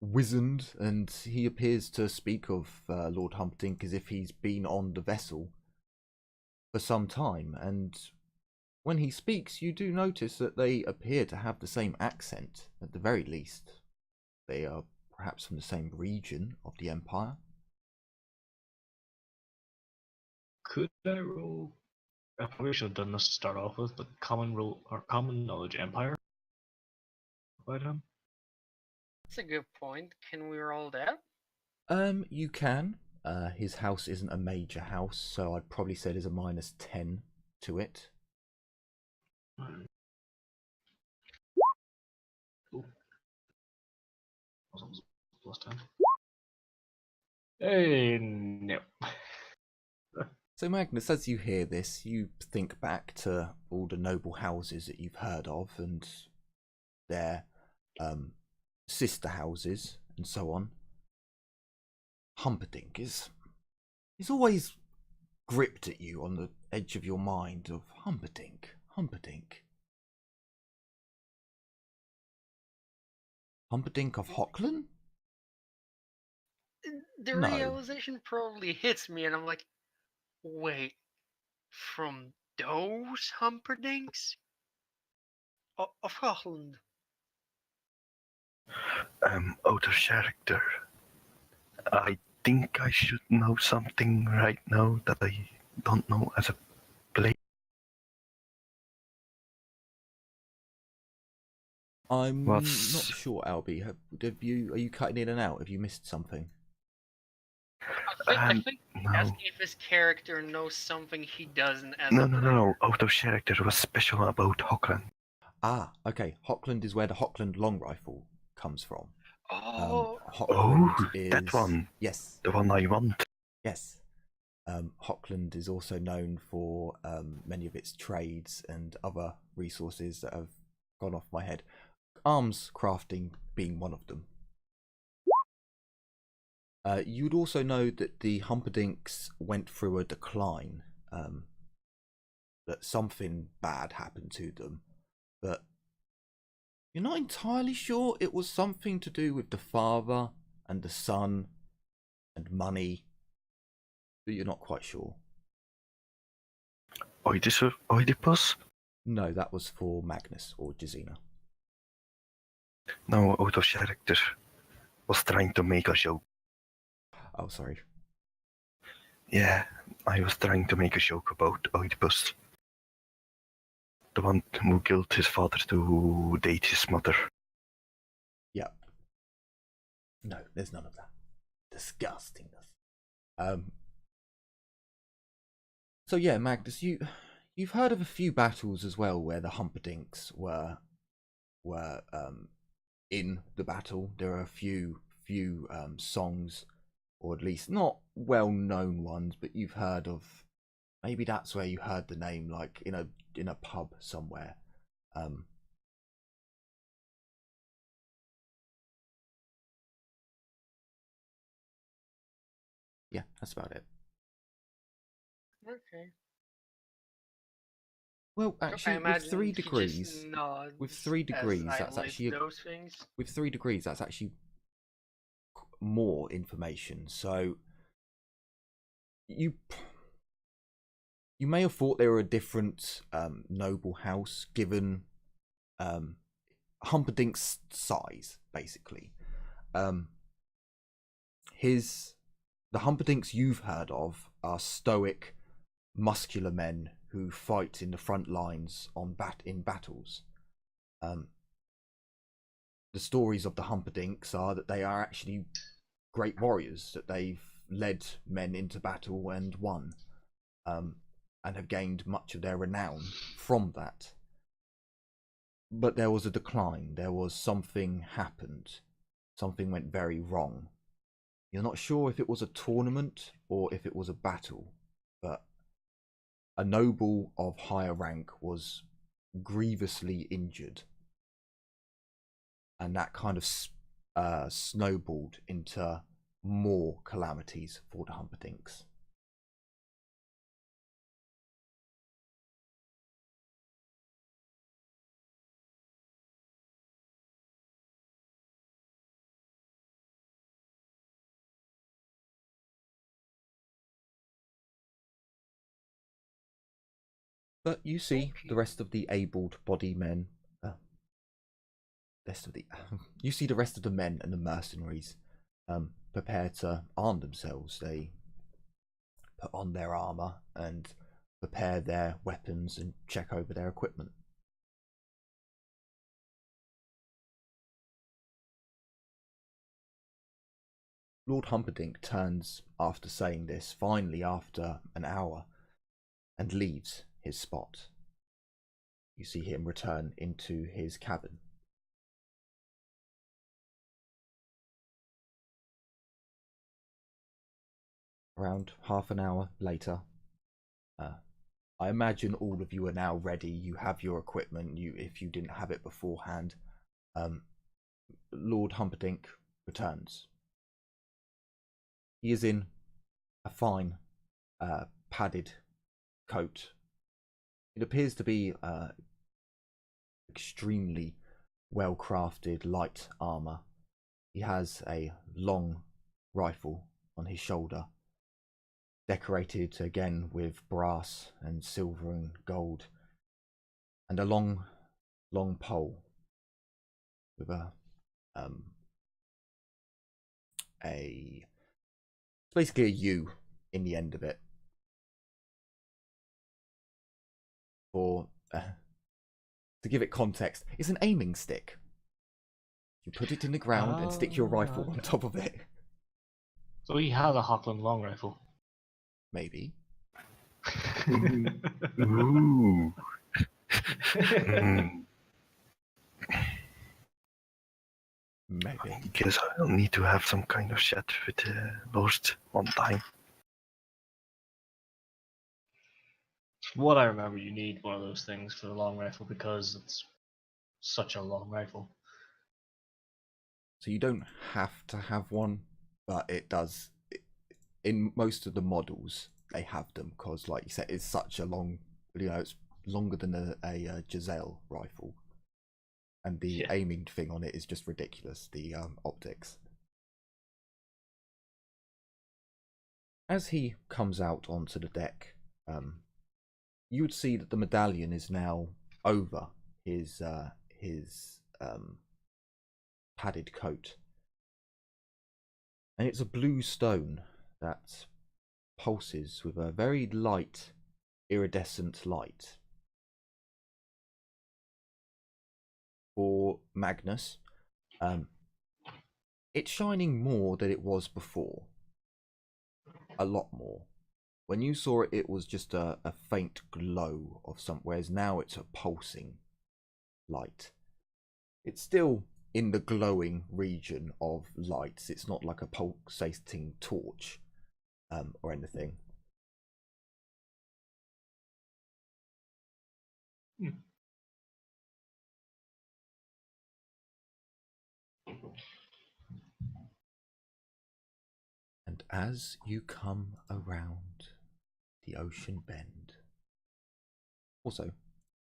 wizened, and he appears to speak of Lord Humperdinck as if he's been on the vessel for some time, and when he speaks, you do notice that they appear to have the same accent, at the very least. They are perhaps from the same region of the Empire. Could I roll? I probably should have done this to start off with, but common rule or common knowledge empire about him. That's a good point. Can we roll that? You can. His house isn't a major house, so I'd probably say there's a -10 to it. Cool. Was +10. Hey, no. So Magnus, as you hear this, you think back to all the noble houses that you've heard of and their sister houses and so on. Humperdinck is always gripped at you on the edge of your mind of Humperdinck. Humperdinck of Hockland? The No. realization probably hits me, and I'm like, wait, from those Humperdinks? Of Holland. Out of character. I think I should know something right now that I don't know as a player. I'm not sure, Albie. Are you cutting in and out? Have you missed something? I think No. asking if his character knows something he doesn't as No, a no, player. no. Out of character was special about Hockland. Ah, okay. Hockland is where the Hockland long rifle comes from. Oh, Hockland is that one. Yes. The one I want. Yes. Hockland is also known for many of its trades and other resources that have gone off my head. Arms crafting being one of them. You'd also know that the Humperdinks went through a decline, that something bad happened to them, but you're not entirely sure it was something to do with the father and the son and money, but you're not quite sure. Oedipus? No, that was for Magness or Jazina. No, out of character. Was trying to make a joke. Oh, sorry. Yeah, I was trying to make a joke about Oedipus. The one who killed his father to date his mother. Yep. No, there's none of that. Disgustingness. So yeah, Magnus, you've heard of a few battles as well where the Humperdinks were in the battle. There are a few songs, or at least not well-known ones, but you've heard of. Maybe that's where you heard the name, like in a pub somewhere. Yeah, that's about it. okay. Well, I actually, with imagine 3 he just degrees, nods with 3 degrees, as I that's list actually those things. with 3 degrees, that's actually more information. So you may have thought they were a different noble house, given Humperdinck's size, basically. The Humperdinks you've heard of are stoic, muscular men who fight in the front lines in battles. The stories of the Humperdinks are that they are actually great warriors, that they've led men into battle and won, and have gained much of their renown from that. But there was a decline. Something happened. Something went very wrong. You're not sure if it was a tournament or if it was a battle, but a noble of higher rank was grievously injured, and that kind of snowballed into more calamities for the Humperdinks. But you see the rest of the able-bodied men. You see the rest of the men and the mercenaries prepare to arm themselves. They put on their armor and prepare their weapons and check over their equipment. Lord Humperdinck turns after saying this, finally after an hour, and leaves his spot. You see him return into his cabin. Around half an hour later, I imagine all of you are now ready. You have your equipment. If you didn't have it beforehand, Lord Humperdinck returns. He is in a fine padded coat. It appears to be extremely well-crafted light armor. He has a long rifle on his shoulder, decorated again with brass and silver and gold, and a long pole with it's basically a U in the end of it. For to give it context, it's an aiming stick. You put it in the ground and stick your rifle on top of it. So he had a Hockland long rifle. Maybe. Ooh. Maybe. I guess I'll need to have some kind of chat with Lost one time. From what I remember, you need one of those things for the long rifle because it's such a long rifle. So you don't have to have one, but it does. In most of the models, they have them because, like you said, it's such a long. It's longer than a Giselle rifle, and the aiming thing on it is just ridiculous. The optics. As he comes out onto the deck, you would see that the medallion is now over his padded coat, and it's a blue stone that pulses with a very light iridescent light. For Magness, it's shining more than it was before. A lot more. When you saw it, it was just a faint glow of some, whereas now it's a pulsing light. It's still in the glowing region of lights. It's not like a pulsating torch or anything. And as you come around the ocean bend. Also,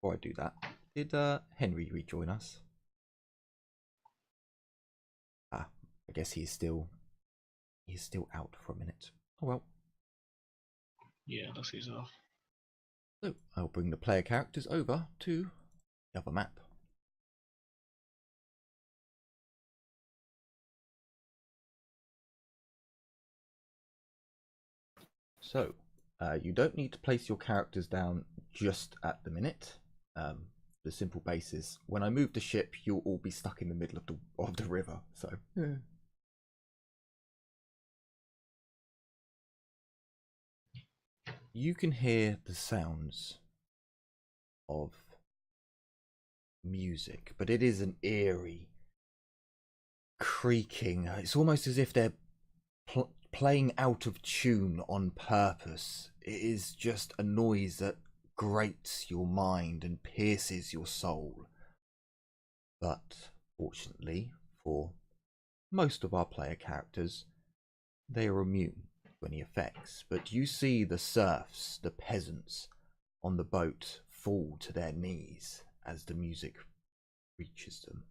before I do that, did Henry rejoin us? I guess he's still out for a minute. Oh well. Yeah, that's easy enough. So I'll bring the player characters over to the other map. So you don't need to place your characters down just at the minute. The simple basis: when I move the ship, you'll all be stuck in the middle of the river. So. Yeah. You can hear the sounds of music, but it is an eerie creaking. It's almost as if they're playing out of tune on purpose. It is just a noise that grates your mind and pierces your soul. But fortunately for most of our player characters, they are immune to any effects. But you see the serfs, the peasants on the boat fall to their knees as the music reaches them.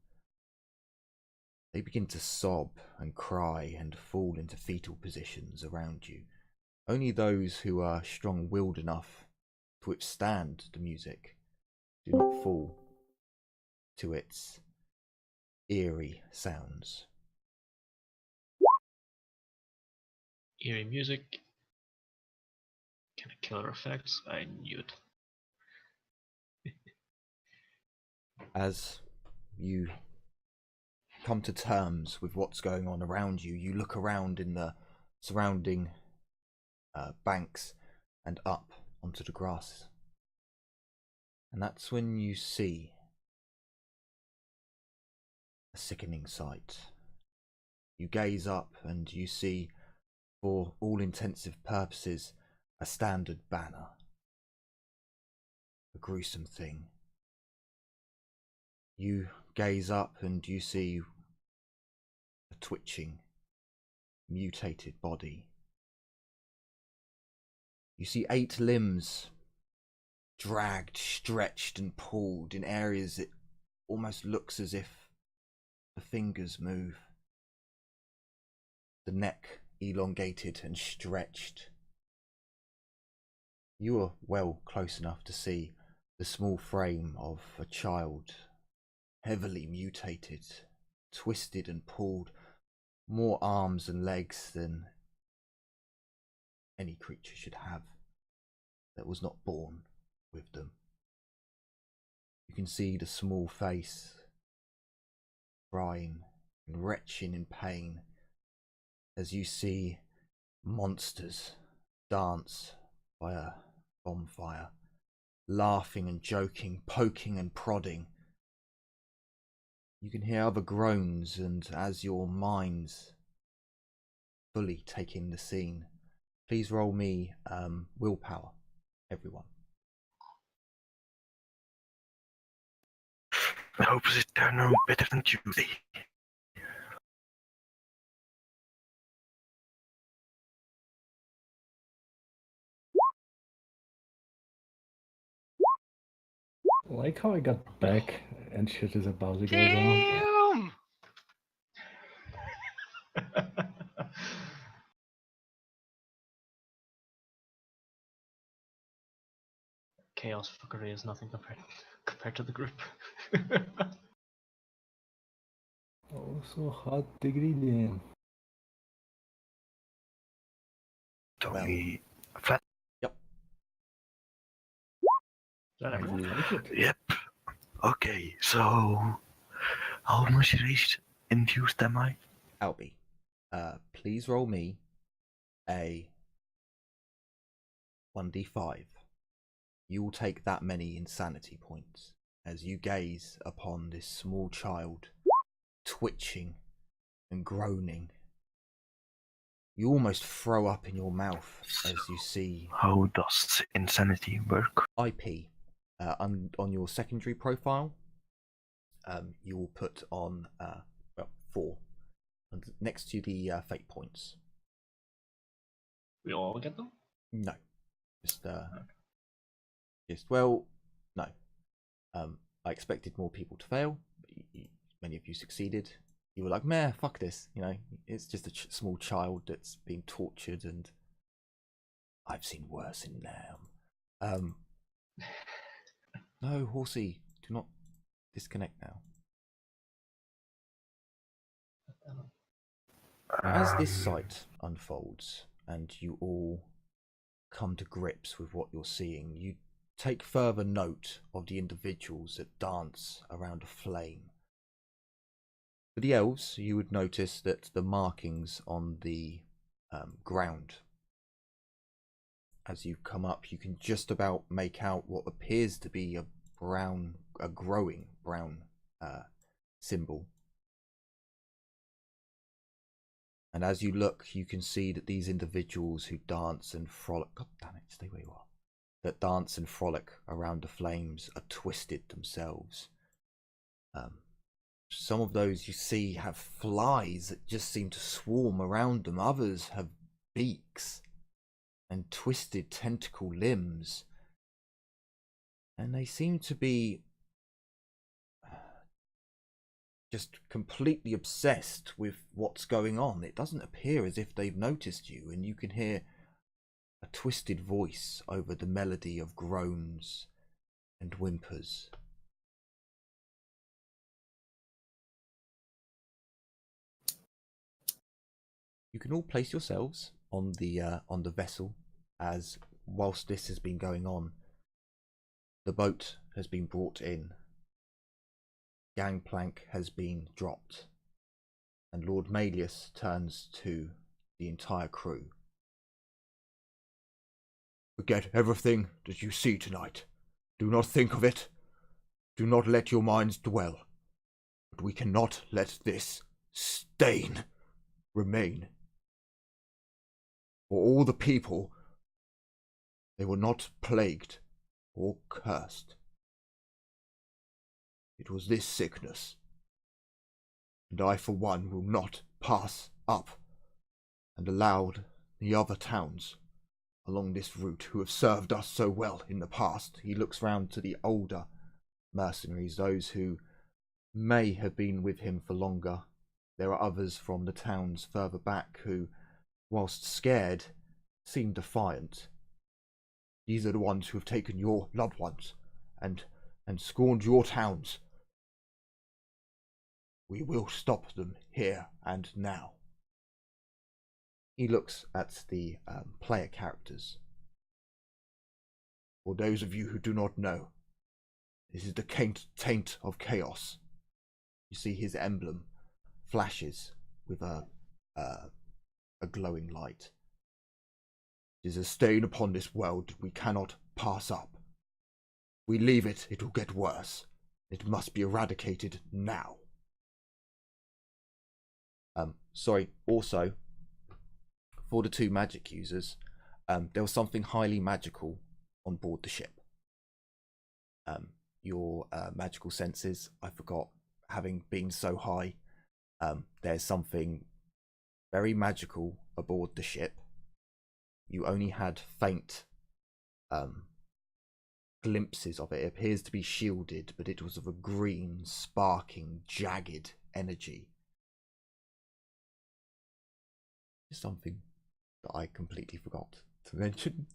They begin to sob and cry and fall into fetal positions around you. Only those who are strong-willed enough to withstand the music. Do not fall to its eerie sounds. Eerie music. Kind of killer effects. I knew it. As you come to terms with what's going on around you, you look around in the surrounding banks and up onto the grass. And that's when you see a sickening sight. You gaze up and you see, for all intensive purposes, a standard banner. A gruesome thing. You gaze up and you see a twitching, mutated body. You see 8 limbs dragged, stretched and pulled in areas it almost looks as if the fingers move. The neck elongated and stretched. You are well close enough to see the small frame of a child, heavily mutated, twisted and pulled, more arms and legs than any creature should have that was not born with them. You can see the small face crying and retching in pain as you see monsters dance by a bonfire, laughing and joking, poking and prodding. You can hear other groans, and as your minds fully take in the scene, please roll me willpower, everyone. I hope it turns out better than Tuesday. I like how I got back and shit is about to go down. Damn! Chaos fuckery is nothing compared to the group. Oh, so hot degree then. Tony, flat. Yep. Is that I everyone? like it. Yep. Okay, so how much rage induced am I? Albie, please roll me a 1d5. You will take that many insanity points as you gaze upon this small child twitching and groaning. You almost throw up in your mouth as you see How does insanity work? IP on your secondary profile. You will put on 4 and next to the fate points. We all get them? No, well, no. I expected more people to fail, but many of you succeeded. You were like, meh, fuck this, you know, it's just a small child that's being tortured, and I've seen worse in there. No, Horsey, do not disconnect now. As this sight unfolds and you all come to grips with what you're seeing, you take further note of the individuals that dance around a flame. For the elves, you would notice that the markings on the ground, as you come up, you can just about make out what appears to be a growing brown symbol. And as you look, you can see that these individuals who dance and frolic, god damn it, stay where you are, that dance and frolic around the flames are twisted themselves. Some of those you see have flies that just seem to swarm around them. Others have beaks and twisted tentacle limbs. And they seem to be just completely obsessed with what's going on. It doesn't appear as if they've noticed you, and you can hear a twisted voice over the melody of groans and whimpers. You can all place yourselves on the vessel, as whilst this has been going on, the boat has been brought in, gangplank has been dropped, and Lord Maelius turns to the entire crew. Forget everything that you see tonight. Do not think of it. Do not let your minds dwell. But we cannot let this stain remain. For all the people, they were not plagued or cursed. It was this sickness, and I for one will not pass up and allow the other towns along this route who have served us so well in the past. He looks round to the older mercenaries, those who may have been with him for longer. There are others from the towns further back who, whilst scared, seem defiant. These are the ones who have taken your loved ones and scorned your towns. We will stop them here and now. He looks at the player characters. For those of you who do not know, this is the taint of chaos. You see his emblem flashes with a glowing light. It is a stain upon this world that we cannot pass up. If we leave it, it will get worse. It must be eradicated now. Also, for the two magic users, there was something highly magical on board the ship. Your magical senses, I forgot, having been so high, there's something very magical aboard the ship. You only had faint glimpses of it. It appears to be shielded, but it was of a green, sparking, jagged energy. Something that I completely forgot to mention.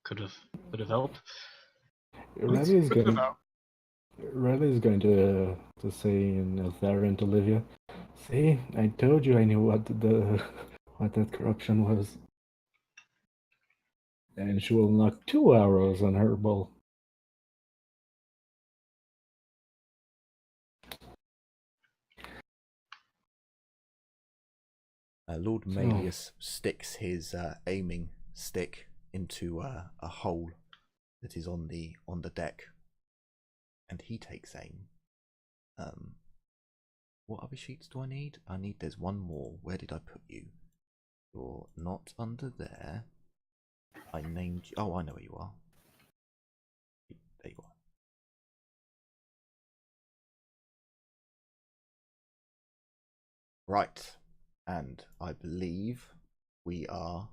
Could have helped. Riley is going to say in a variant Olivia, see, I told you I knew what that corruption was. And she will knock 2 arrows on her bow. Lord Maelius sticks his aiming stick into a hole that is on the deck, and he takes aim. What other sheets do I need? There's one more. Where did I put you? You're not under there. I named you. Oh, I know where you are. There you are. Right. And I believe we are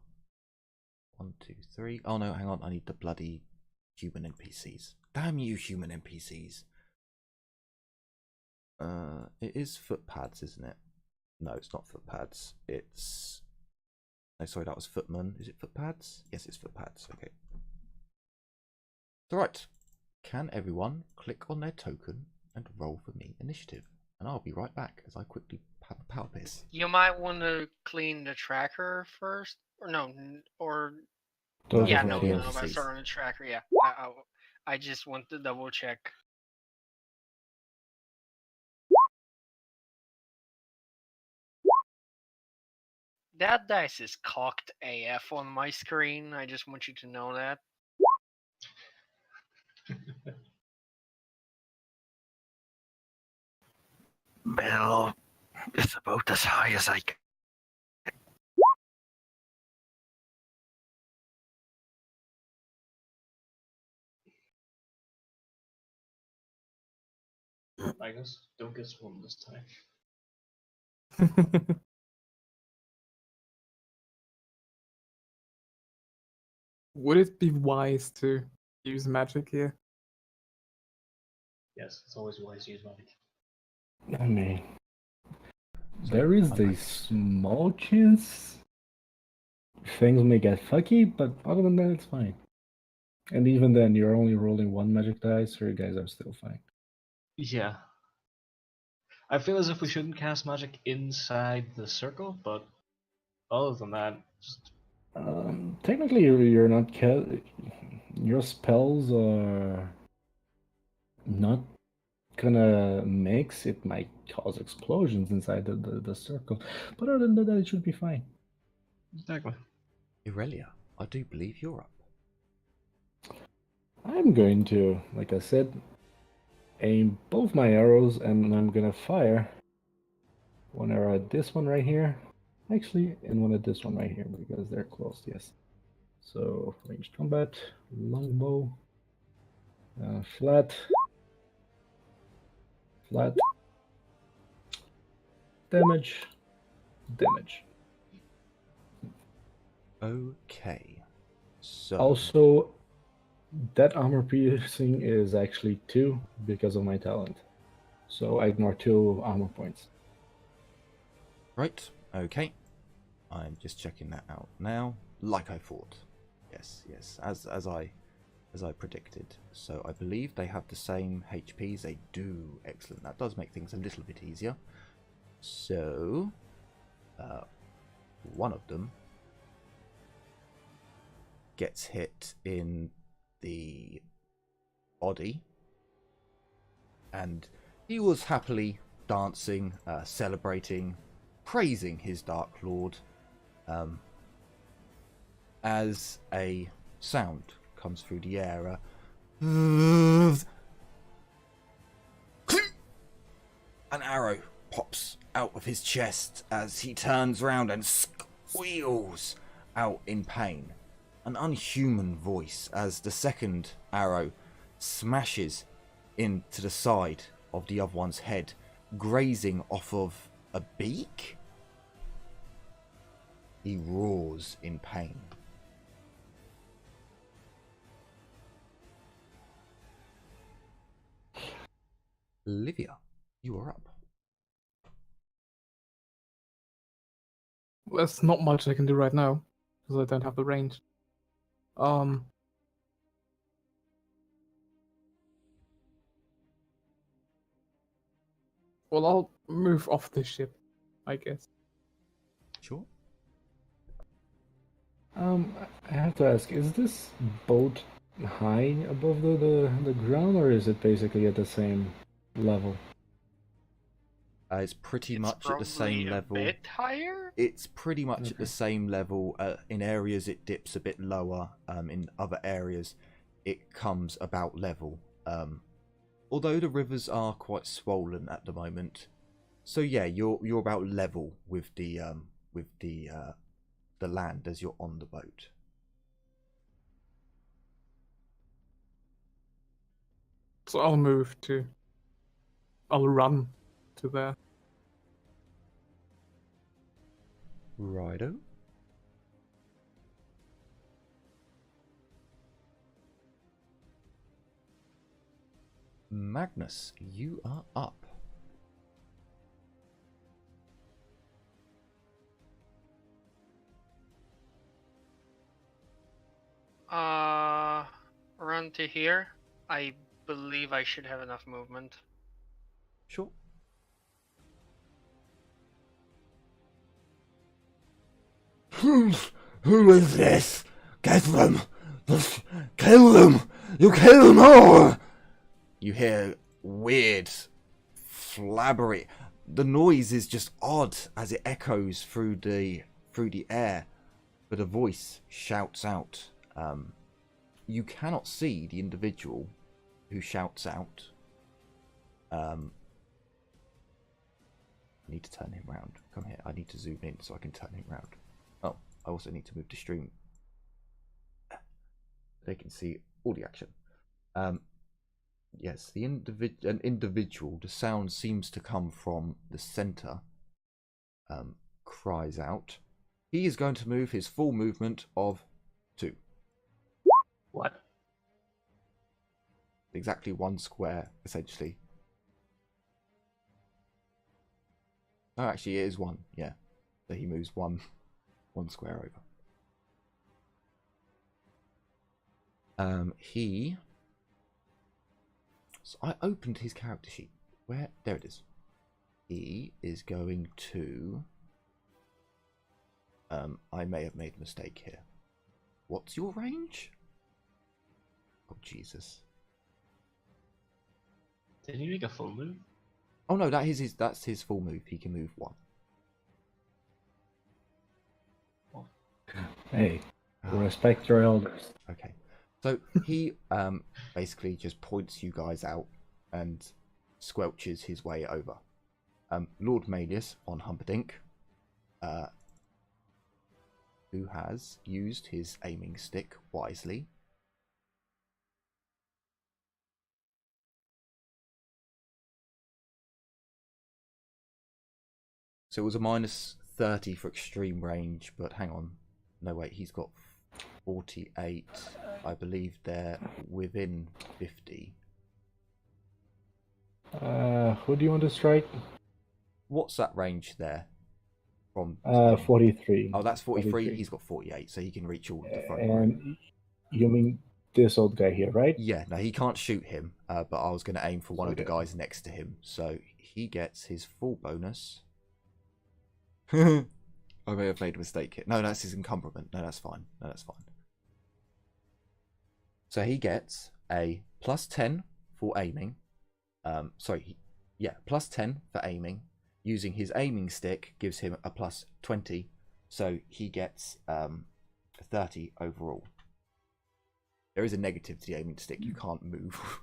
1, 2, 3. Oh no, hang on. I need the bloody human NPCs. Damn you, human NPCs. It is footpads, isn't it? No, it's not footpads. It's... No, sorry, that was footman. Is it footpads? Yes, it's footpads. Okay. Alright. Can everyone click on their token and roll for me initiative? And I'll be right back as I quickly have a power piss. You might want to clean the tracker first, or no, or Those yeah, are no, the no, no. I NPCs. start on the tracker. Yeah, I just want to double check. That dice is cocked AF on my screen. I just want you to know that. Well, it's about as high as I can. Magness, don't get swum this time. Would it be wise to use magic here? Yes, it's always wise to use magic. I mean, there is a small chance things may get fucky, but other than that, it's fine. And even then, you're only rolling one magic dice, so you guys are still fine. Yeah. I feel as if we shouldn't cast magic inside the circle, but other than that, just Technically, you're not your spells are not gonna mix. It might cause explosions inside the circle, but other than that, it should be fine. exactly. Irelia, I do believe you're up. I'm going to, like I said, aim both my arrows, and I'm gonna fire one arrow at this one right here, actually, and one at this one right here because they're close. Yes. So ranged combat, longbow, flat, flat, damage, damage. Okay. So Also, that armor piercing is actually 2 because of my talent. So I ignore 2 armor points. right, okay. I'm just checking that out now. Like I thought. Yes, yes, as I predicted. So I believe they have the same HPs. They do. Excellent. That does make things a little bit easier. So one of them gets hit in the body, and he was happily dancing, celebrating, praising his Dark Lord, as a sound comes through the air. An arrow pops out of his chest as he turns round and squeals out in pain. An unhuman voice as the second arrow smashes into the side of the other one's head, grazing off of a beak. He roars in pain. Olivia, you are up. There's not much I can do right now because I don't have the range. Well, I'll move off this ship, I guess. Sure. I have to ask, is this boat high above the ground, or is it basically at the same level? It's pretty It's much at the same probably a level. bit higher. It's pretty much at the Okay. same level. In areas it dips a bit lower. In other areas it comes about level. Although the rivers are quite swollen at the moment. So yeah, you're about level with the land as you're on the boat. So I'll run to there. Righto. Magness, you are up. Run to here. I believe I should have enough movement. Sure. Who is this? Get them! Just kill them! You kill them all! You hear weird, flabbery. The noise is just odd as it echoes through the air, but a voice shouts out. You cannot see the individual who shouts out. I need to turn him round. Come here. I need to zoom in so I can turn him round. Oh, I also need to move the stream. They can see all the action. Yes, an individual. The sound seems to come from the center. Cries out. He is going to move his full movement of 2. What? Exactly 1 square, essentially. Oh, actually, it is 1. Yeah, so he moves one square over. He. So I opened his character sheet. Where? There it is. He is going to. I may have made a mistake here. What's your range? Oh Jesus! Did he make a full move? Oh no, that's his full move. He can move 1. Hey, respect your elders. Okay, so he basically just points you guys out and squelches his way over. Lord Magness on Humperdinck, who has used his aiming stick wisely. So it was a -30 for extreme range, but hang on. No, wait, he's got 48. I believe they're within 50. Who do you want to strike? What's that range there? From 43. Oh, that's 43. 43. He's got 48, so he can reach all of the front row. And you mean this old guy here, right? Yeah, no, he can't shoot him, but I was going to aim for one of the Okay. guys next to him. So he gets his full bonus. I may have made a mistake here. No, that's his encumberment. No, that's fine. No, that's fine. So he gets a +10 for aiming. +10 for aiming. Using his aiming stick gives him a +20. So he gets 30 overall. There is a negative to the aiming stick. You can't move.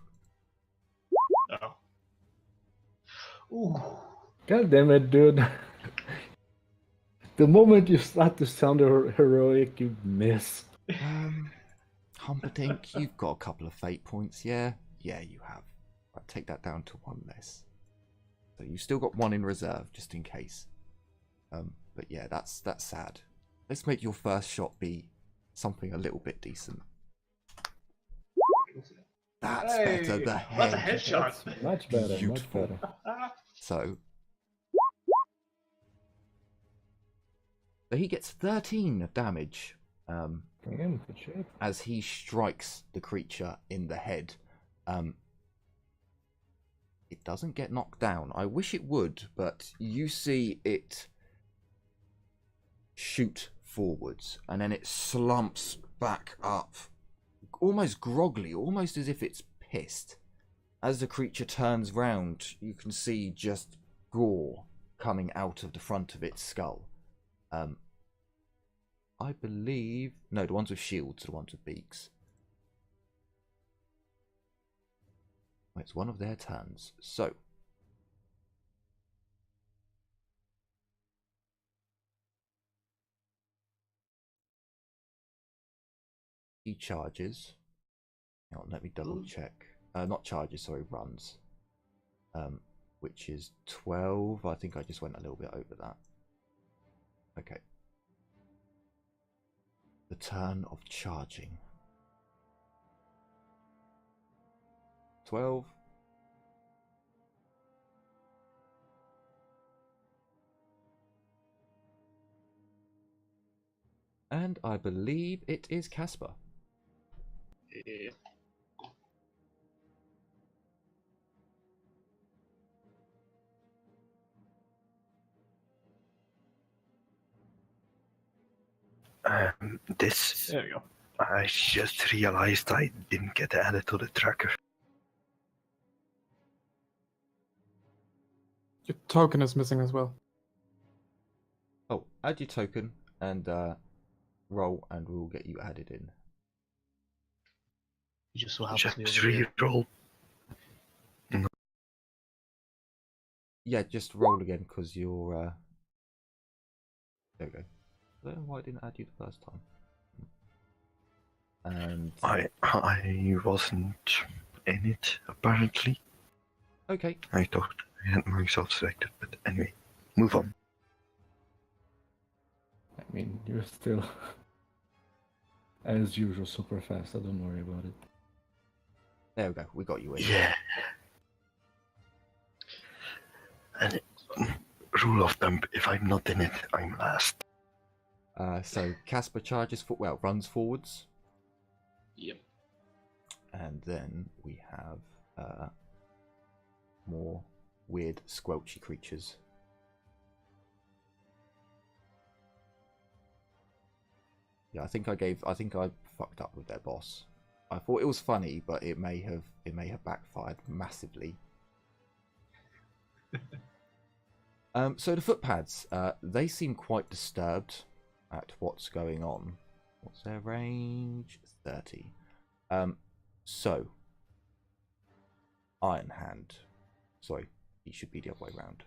Oh. Ooh. God damn it, dude. The moment you start to sound heroic, you miss. Humperdinck, you've got a couple of fate points, yeah? Yeah, you have. Right, take that down to 1 less. So you've still got 1 in reserve, just in case. But yeah, that's sad. Let's make your first shot be something a little bit decent. That's better. The head. That's a headshot. That's much better, Beautiful. much better. So he gets 13 of damage. Again, good shape. As he strikes the creature in the head. It doesn't get knocked down. I wish it would, but you see it shoot forwards and then it slumps back up, almost groggily, almost as if it's pissed. As the creature turns round, you can see just gore coming out of the front of its skull. I believe... No, the ones with shields are the ones with beaks. It's one of their turns. So. He charges. Hang on, let me double check. Not charges, sorry, runs. Which is 12. I think I just went a little bit over that. Okay. The turn of charging. 12. And I believe it is Casper. Yeah. This. There we go. I just realized I didn't get added to the tracker. Your token is missing as well. Oh, add your token and roll, and we'll get you added in. You just so happens to be Just over here. reroll. Yeah, just roll again because you're. There we go. I don't know why I didn't add you the first time. And I wasn't in it, apparently. okay, I thought I had myself selected, but anyway, move on. I mean, you're still, as usual, super fast, so don't worry about it. there we go. We got you in. Yeah. And rule of thumb, if I'm not in it, I'm last. So Casper charges runs forwards. Yep. And then we have more weird squelchy creatures. Yeah, I think I fucked up with their boss. I thought it was funny, but it may have backfired massively. So the footpads, they seem quite disturbed at what's going on. What's their range? 30. So Iron Hand. Sorry, it should be the other way around.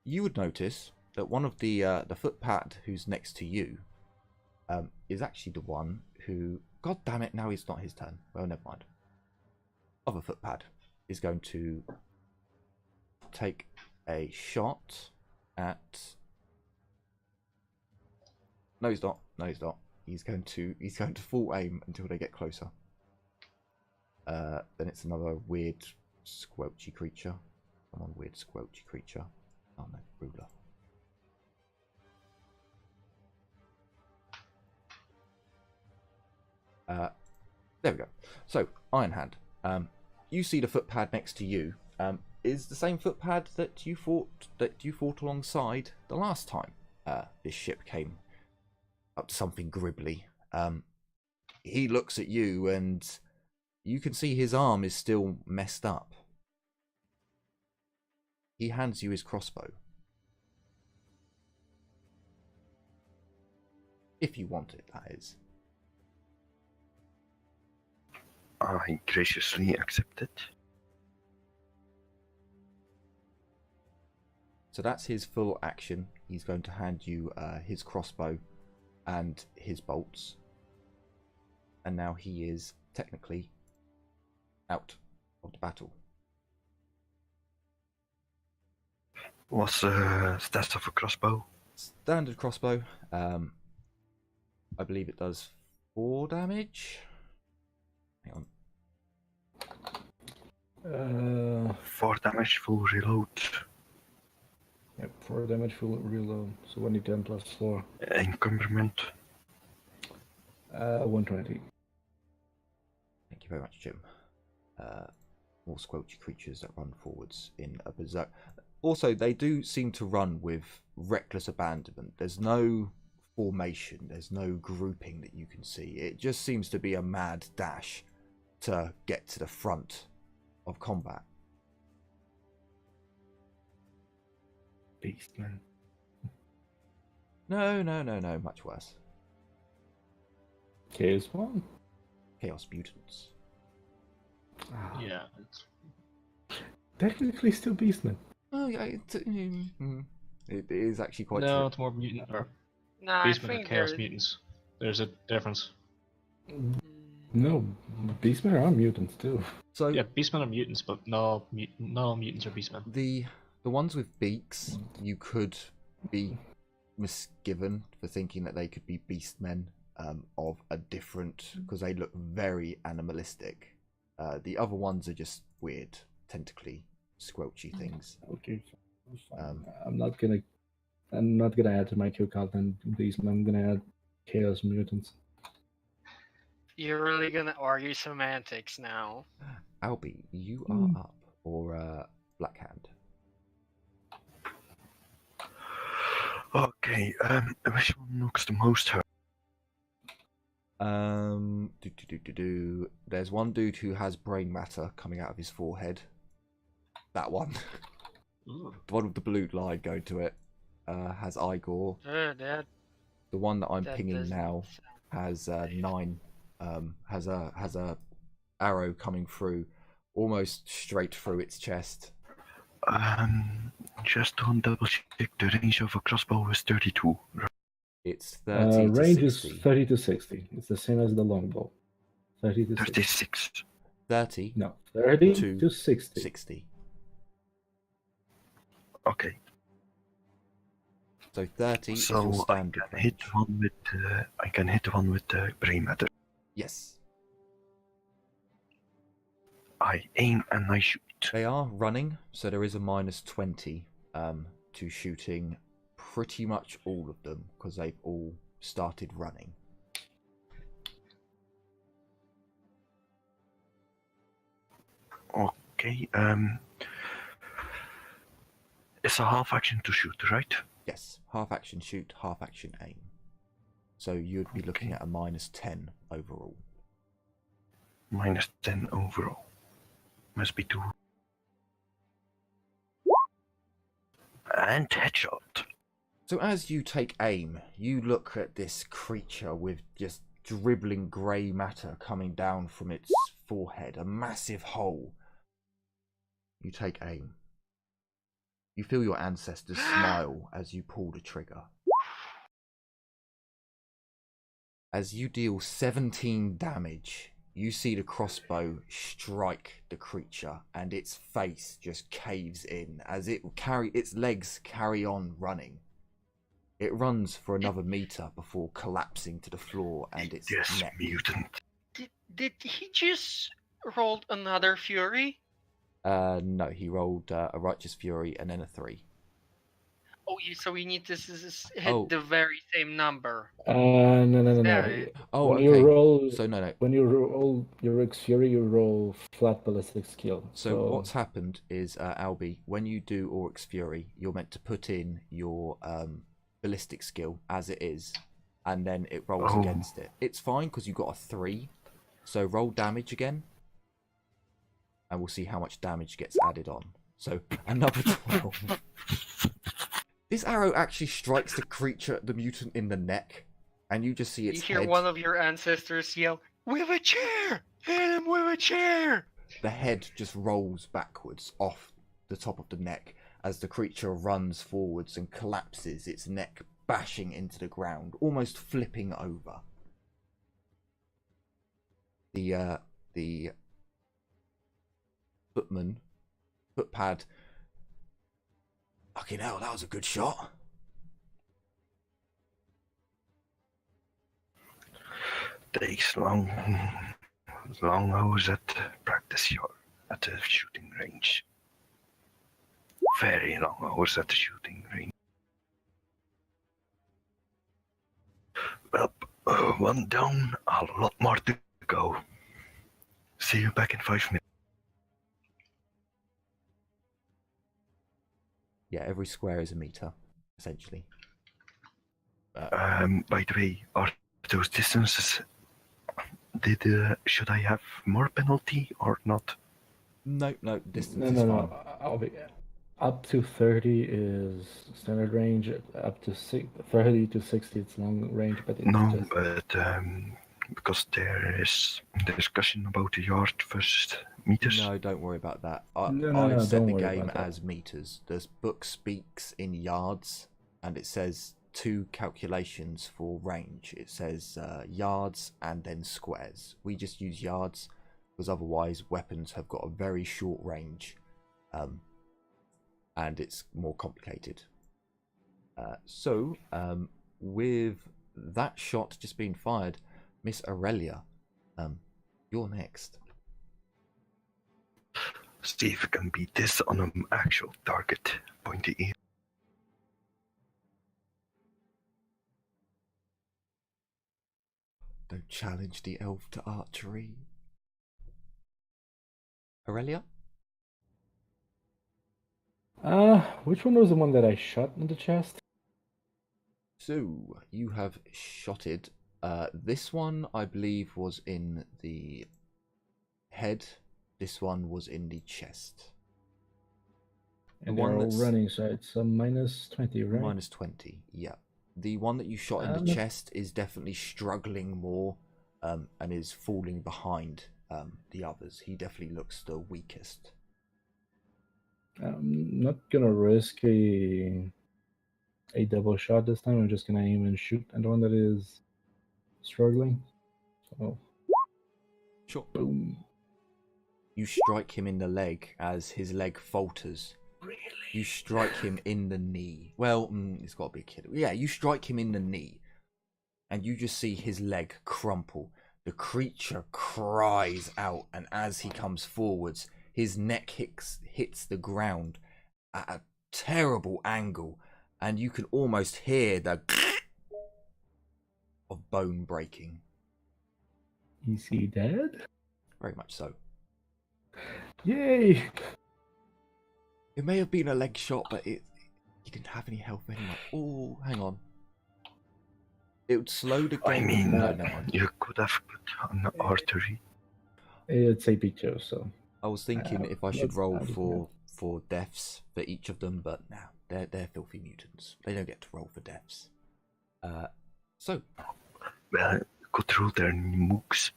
You would notice that one of the footpad who's next to you is actually the one who... God damn it, now it's not his turn. Well, never mind. Other footpad is going to take a shot at... No, he's not. No, he's not. He's going to full aim until they get closer. Then it's another weird squelchy creature. Come on, weird squelchy creature. Oh no, ruler. There we go. So, Iron Hand. You see the footpad next to you. Is the same footpad that you fought alongside the last time this ship came up to something gribbly. He looks at you and you can see his arm is still messed up. He hands you his crossbow. If you want it, that is. I graciously accept it. So that's his full action. He's going to hand you his crossbow and his bolts. And now he is technically out of the battle. What's the stats of a crossbow? Standard crossbow. I believe it does 4 damage. Hang on. 4 damage, full reload. Yep, 4 damage, full reload. So 1d10 plus 4. Encumberment. 120. Thank you very much, Jim. More squelchy creatures that run forwards in a berserk. Also, they do seem to run with reckless abandonment. There's no formation, there's no grouping that you can see. It just seems to be a mad dash to get to the front of combat. Beastman. No, much worse. Chaos one. Chaos mutants. Ah, Yeah, it's technically still Beastman. Oh yeah, it is actually quite no, true. it's more mutant or Nah, I beastmen or think chaos they're... mutants. There's a difference. No, Beastmen are mutants too. So Yeah, beastmen are mutants, but no mutants are beastmen. the ones with beaks, you could be misgiven for thinking that they could be beastmen of a different, because they look very animalistic. The other ones are just weird, tentacly, squelchy things. Okay, fine. I'm not gonna add to my kill count and Beastmen. I'm gonna add Chaos mutants. You're really gonna argue semantics now. Albie, you are up, or Blackhand. Okay, which one looks the most hurt? There's one dude who has brain matter coming out of his forehead. That one. Ooh. The one with the blue line going to it has Igor. That The one that I'm pinging doesn't now sound has safe. 9. Has a arrow coming through, almost straight through its chest. Just to double check, the range of a crossbow is 32. It's 30 to Range 60. is 30 to 60. It's the same as the longbow. 30 to 60. 36. 30 No, 30 to to 60. 60. Okay, So 30 is your so I standard can hit range. one with I can hit one with the brain matter. Yes. I aim and I shoot. They are running, so there is a -20 to shooting pretty much all of them, because they've all started running. Okay. It's a half action to shoot, right? Yes, half action shoot, half action aim. So you'd be looking at a -10 overall. -10 overall. Must be 2. And headshot. So as you take aim, you look at this creature with just dribbling grey matter coming down from its forehead, a massive hole. You take aim. You feel your ancestors smile as you pull the trigger. As you deal 17 damage, you see the crossbow strike the creature and its face just caves in as its legs carry on running. It runs for another meter before collapsing to the floor and its Yes, neck. mutant. Did he just rolled another fury? No, he rolled a Righteous Fury and then a 3. Oh, so we need to hit Oh. the very same number. No. Yeah. Oh, when okay. you roll, So no. when you roll your X Fury, you roll flat ballistic skill. So what's happened is, Albie, when you do Oryx Fury, you're meant to put in your ballistic skill as it is, and then it rolls against it. It's fine because you got a 3. So roll damage again, and we'll see how much damage gets added on. So another 12. This arrow actually strikes the creature, the mutant, in the neck, and you just see its You hear head. one of your ancestors yell, "With a chair! Hit him with a chair!" The head just rolls backwards off the top of the neck as the creature runs forwards and collapses, its neck bashing into the ground, almost flipping over. The footpad. Fucking hell, that was a good shot. Takes long hours at practice at the shooting range. Very long hours at the shooting range. Well, one down, a lot more to go. See you back in 5 minutes. Yeah, every square is a meter, essentially. By the way, are those distances? Should I have more penalty or not? No, distance is fine. No. I'll be up to 30 is standard range. Up to 30 to 60, it's long range. But it's No, but because there is discussion about the yard versus meters. No, don't worry about that. No, I've set don't the worry game about that. as meters. The book speaks in yards, and it says 2 calculations for range. It says yards and then squares. We just use yards because otherwise weapons have got a very short range, and it's more complicated. So, with that shot just being fired, Miss Aurelia, you're next. See if we can beat this on an actual target. Pointy ear. Don't challenge the elf to archery. Aurelia? Which one was the one that I shot in the chest? So, you have shotted. This one, I believe, was in the head. This one was in the chest. And The one they're all that's running, so it's a -20, right? -20, yeah. The one that you shot in the chest is definitely struggling more, and is falling behind the others. He definitely looks the weakest. I'm not gonna risk a double shot this time. I'm just gonna aim and shoot at the one that is struggling. So, Sure. boom. You strike him in the leg as his leg falters. Really? You strike him in the knee. Well, it's got to be a kid. Yeah, you strike him in the knee, and you just see his leg crumple. The creature cries out, and as he comes forwards, his neck hits the ground at a terrible angle, and you can almost hear the of bone breaking. Is he dead? Very much so. Yay! It may have been a leg shot, but he didn't have any health anyway. Oh, hang on. It would slow the I game. mean, No, never mind. you could have put an artery. It's AP2, so. I was thinking if I should let's roll add it for deaths for each of them, but no, they're filthy mutants. They don't get to roll for deaths. So Well, you could rule their mooks.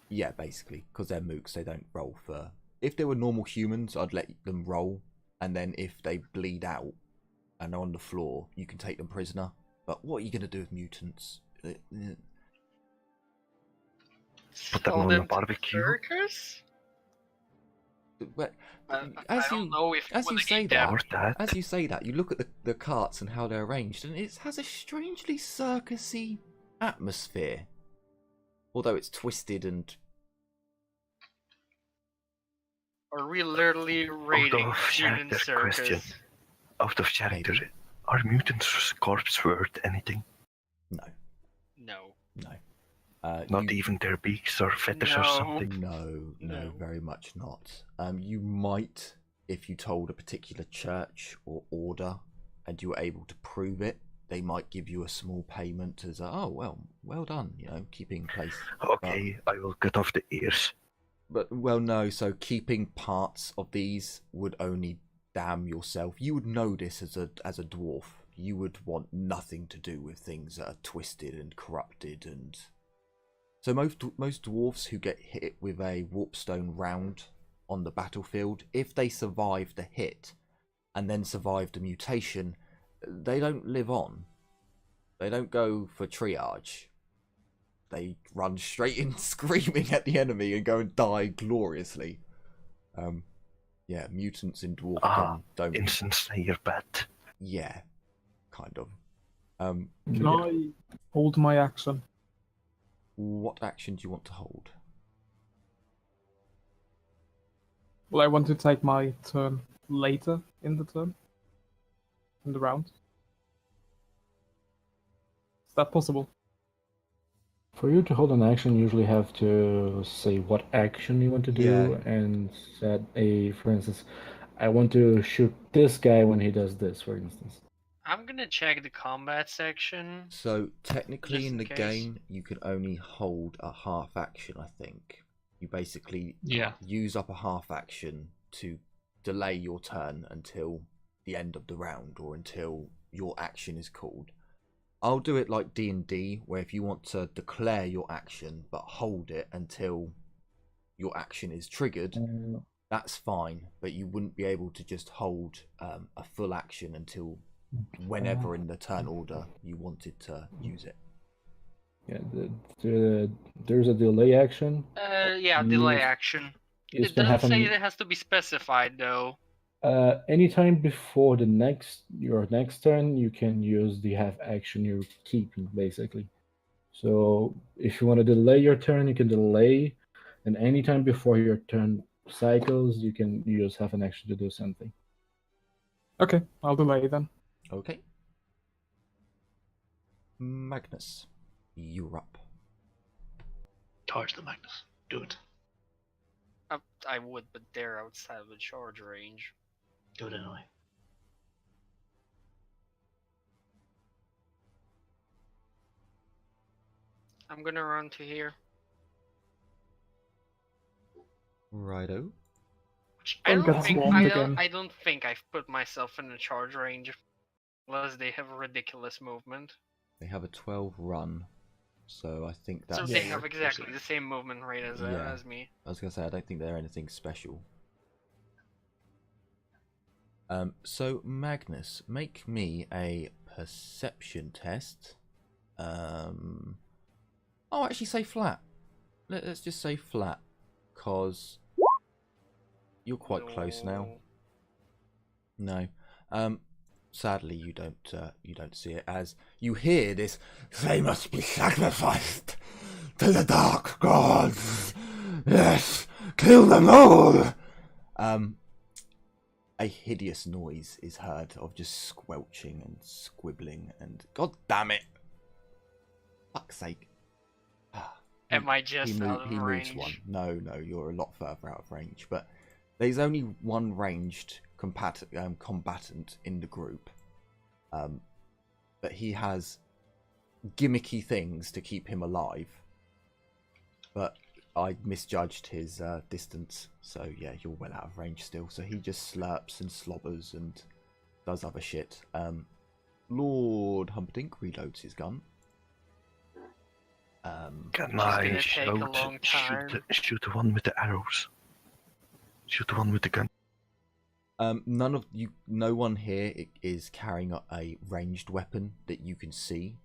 yeah, basically, because they're mooks, they don't roll for. If they were normal humans, I'd let them roll, and then if they bleed out and are on the floor, you can take them prisoner. But what are you gonna do with mutants? Put them Sell on the them to barbecue. Circus? But I as don't know if as you wanna say eat that, them. Or that. as you say that, you look at the carts and how they're arranged, and it has a strangely circusy atmosphere. Although it's twisted and Are we literally raiding of human character circus? question. Out of character, Maybe. are mutants' corpse worth anything? no, No. no. Not even their beaks or feathers or No. something? No, No. very much not. You might, if you told a particular church or order and you were able to prove it, they might give you a small payment as a, oh, well done, keeping place. Okay, I will cut off the ears. But, well, no, so keeping parts of these would only damn yourself. You would know this as a dwarf. You would want nothing to do with things that are twisted and corrupted and... So most dwarves who get hit with a warpstone round on the battlefield, if they survive the hit and then survive the mutation, they don't live on. They don't go for triage. They run straight in screaming at the enemy and go and die gloriously. Yeah, mutants in dwarfdom don't... Instant Slayer bat. Yeah, kind of. Can I hold my action? What action do you want to hold? Well, I want to take my turn later in the turn. In the round. Is that possible? For you to hold an action, you usually have to say what action you want to do and set for instance, I want to shoot this guy when he does this, for instance. I'm gonna check the combat section. So technically Just in in the case. game, you can only hold a half action, I think. You basically use up a half action to delay your turn until the end of the round or until your action is called. I'll do it like D&D, where if you want to declare your action but hold it until your action is triggered, that's fine, but you wouldn't be able to just hold a full action until whenever in the turn order you wanted to use it. Yeah, there's a delay action. Yeah, delay action. You It can doesn't have say an- it has to be specified though. Anytime before your next turn, you can use the half action you're keeping, basically. So if you want to delay your turn, you can delay, and anytime before your turn cycles, you can use half an action to do something. Okay, I'll delay then. Okay. Magness, you're up. Charge the Magness. Do it. I would, but they're outside of the charge range. Do it anyway. I'm gonna run to here. Righto. Which I Don't don't get think swarmed again. I don't think I've put myself in the charge range, unless they have a ridiculous movement. They have a 12 run, so I think that's... So they have exactly the same movement rate as Yeah. as me. I was going to say, I don't think they're anything special. So, Magnus, make me a perception test. Oh, actually say flat. Let's just say flat, because you're quite close now. No. Sadly, you don't see it, as you hear this, they must be sacrificed to the dark gods. Yes, kill them all. A hideous noise is heard of just squelching and squibbling, and god damn it, fuck's sake. Am I just out of he range? moves one. No, you're a lot further out of range, but There's only one ranged combatant in the group, but he has gimmicky things to keep him alive. But I misjudged his distance, so yeah, you're well out of range still. So he just slurps and slobbers and does other shit. Lord Humperdinck reloads his gun. Can Which is I gonna take a long time. shoot the one with the arrows? Shoot the one with the gun. No one here is carrying a ranged weapon that you can see.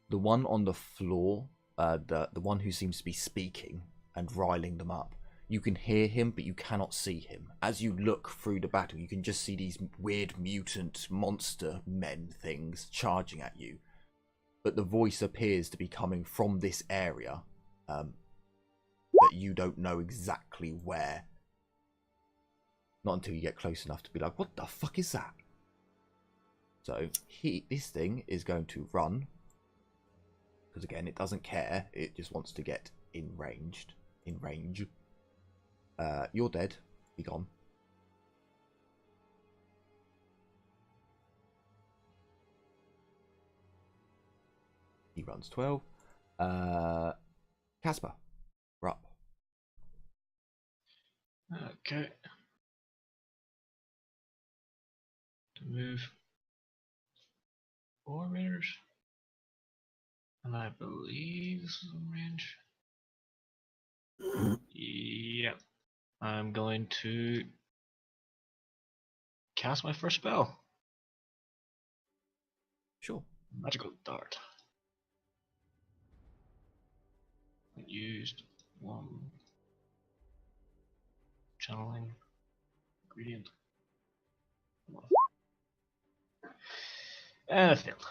The one on the floor, the one who seems to be speaking and riling them up, you can hear him, but you cannot see him. As you look through the battle, you can just see these weird mutant monster men things charging at you. But the voice appears to be coming from this area, that you don't know exactly where. Not until you get close enough to be like, what the fuck is that? So this thing is going to run. Because again, it doesn't care. It just wants to get in range. You're dead. Be gone. He runs 12. Casper, we're up. Okay. To move 4 meters. And I believe this is in range. Yep. I'm going to cast my first spell. Sure. Magical Dart. Used 1 channeling ingredient. And a failed.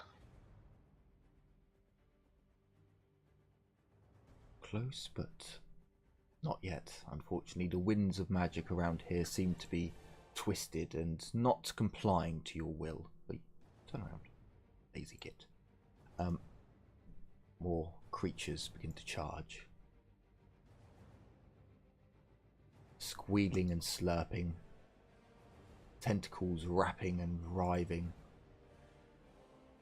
Close, but not yet. Unfortunately, the winds of magic around here seem to be twisted and not complying to your will. Wait, turn around. Lazy git. More creatures begin to charge. Squealing and slurping. Tentacles wrapping and writhing.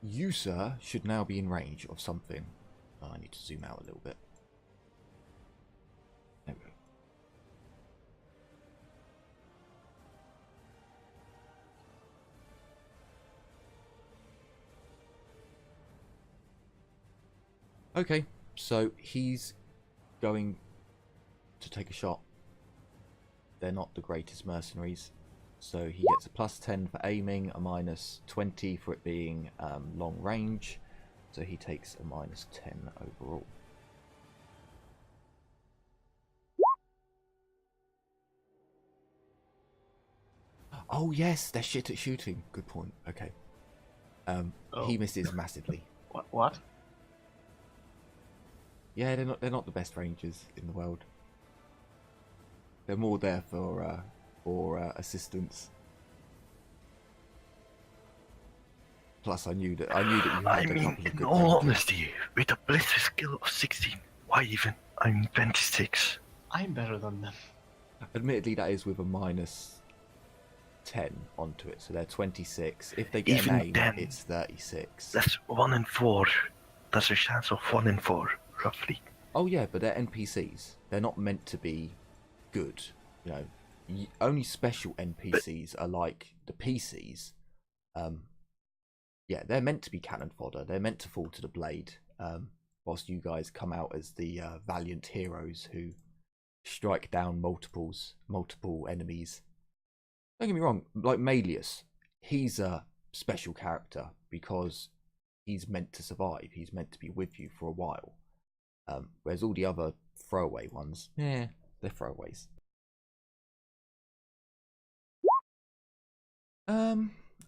You, sir, should now be in range of something. Oh, I need to zoom out a little bit. There we go. Okay, so he's going to take a shot. They're not the greatest mercenaries. So he gets a +10 for aiming, a -20 for it being long range. So he takes a -10 overall. Oh yes, they're shit at shooting. Good point. Okay. He misses massively. What? Yeah, they're not the best rangers in the world. They're more there for assistance. Plus, I knew that you had I a mean, couple of in good all rangers. honesty, with a blister skill of 16, why even? I'm 26. I'm better than them. Admittedly, that is with a -10 onto it, so they're 26. If they get Even an aim, then, it's 36. That's 1 in 4. That's a chance of 1 in 4, roughly. Oh yeah, but they're NPCs. They're not meant to be good. You know, only special NPCs are like the PCs. Yeah, they're meant to be cannon fodder. They're meant to fall to the blade. Whilst you guys come out as the valiant heroes who strike down multiple enemies. Don't get me wrong, like Malius, he's a special character because he's meant to survive. He's meant to be with you for a while. Whereas all the other throwaway ones, they're throwaways.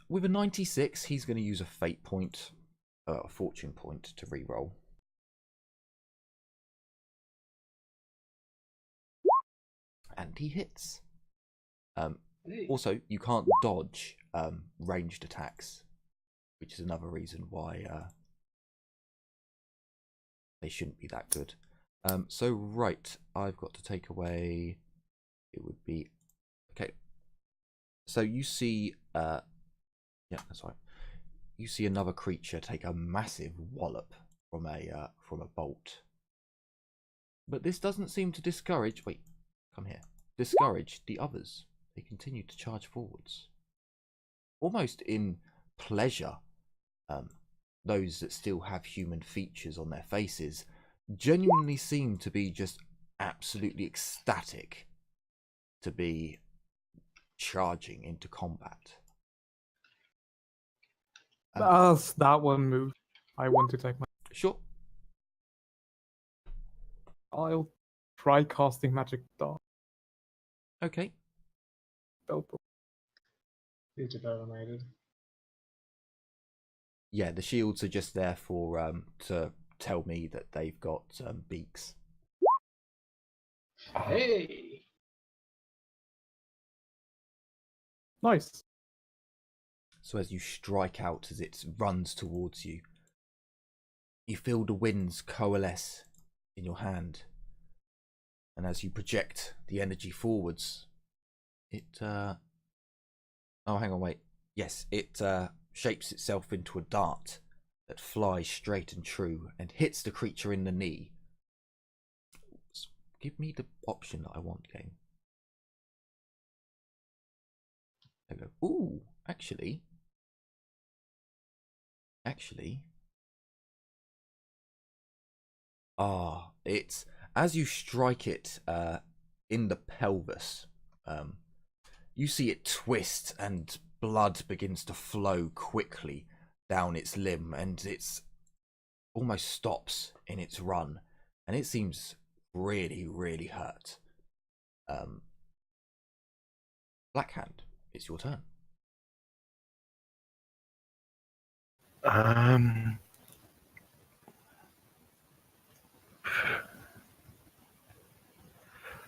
With a 96, he's going to use a fate point, a fortune point to reroll. And he hits. Also, you can't dodge ranged attacks, which is another reason why they shouldn't be that good. So right, I've got to take away. It would be okay. So you see, yeah, that's right. You see another creature take a massive wallop from a bolt, but this doesn't seem to discourage. Wait, come here. Discourage the others. They continue to charge forwards, almost in pleasure. Those that still have human features on their faces genuinely seem to be just absolutely ecstatic to be charging into combat. As that one move, I want to take my. Sure. I'll try casting magic dart. Okay. It's automated. Yeah, the shields are just there for to tell me that they've got beaks. Hey! Nice. So as you strike out, as it runs towards you, you feel the winds coalesce in your hand, and as you project the energy forwards, it oh, hang on, wait. Yes, it shapes itself into a dart that flies straight and true and hits the creature in the knee. Give me the option that I want, game. There we go. Ooh, actually, it's as you strike it in the pelvis, you see it twist and blood begins to flow quickly down its limb, and it's almost stops in its run, and it seems really, really hurt. Blackhand, it's your turn.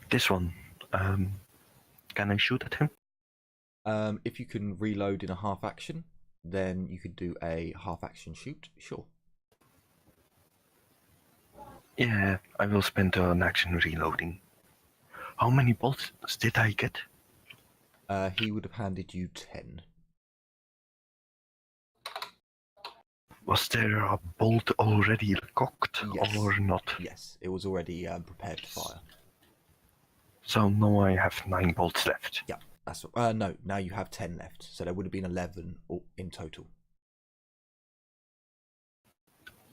This one. Can I shoot at him? If you can reload in a half action, then you could do a half action shoot. Sure. Yeah, I will spend an action reloading. How many bolts did I get? He would have handed you 10. Was there a bolt already cocked Yes. or not? Yes, it was already prepared to fire. So now I have 9 bolts left. Yeah, that's no. Now you have 10 left, so there would have been 11 in total.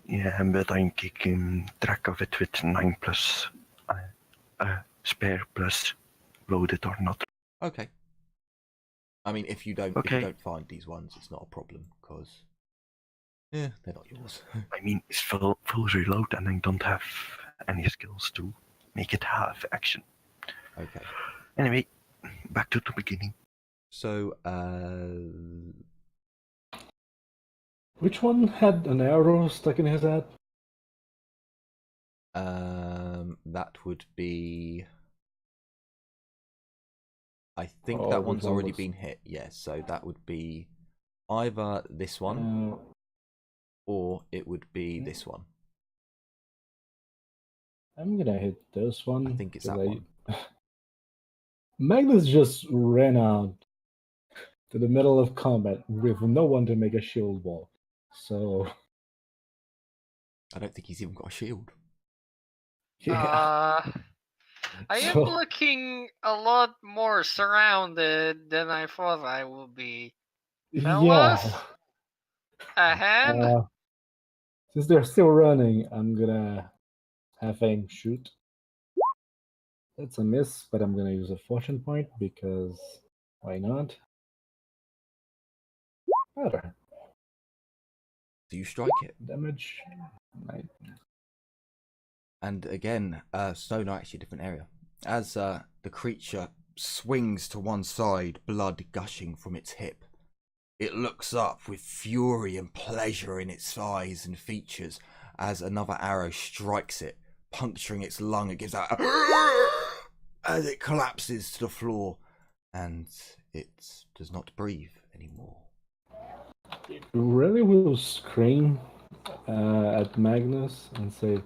Yeah, but I'm keeping track of it with 9 plus spare plus loaded or not. Okay. I mean, if you don't find these ones, it's not a problem because they're not yours. I mean, it's full reload, and I don't have any skills to make it half action. Okay. Anyway, back to the beginning. So, Which one had an arrow stuck in his head? that would be. I think Oh, that one's which one already was- been hit. Yes, so that would be either this one or it would be this one. I'm gonna hit this one. I think it's that 'cause one. Magness just ran out to the middle of combat with no one to make a shield wall. So I don't think he's even got a shield. yeah. I am So- looking a lot more surrounded than I thought I would be. Yeah. Fellas? Ahead? Since they're still running, I'm gonna have aim shoot. That's a miss, but I'm gonna use a fortune point because why not? Better Do you strike it? damage. Right. And again, Stone are actually a different area. As the creature swings to one side, blood gushing from its hip, it looks up with fury and pleasure in its eyes and features as another arrow strikes it, puncturing its lung. It gives out as it collapses to the floor, and it does not breathe anymore. It really will scream at Magnus and say,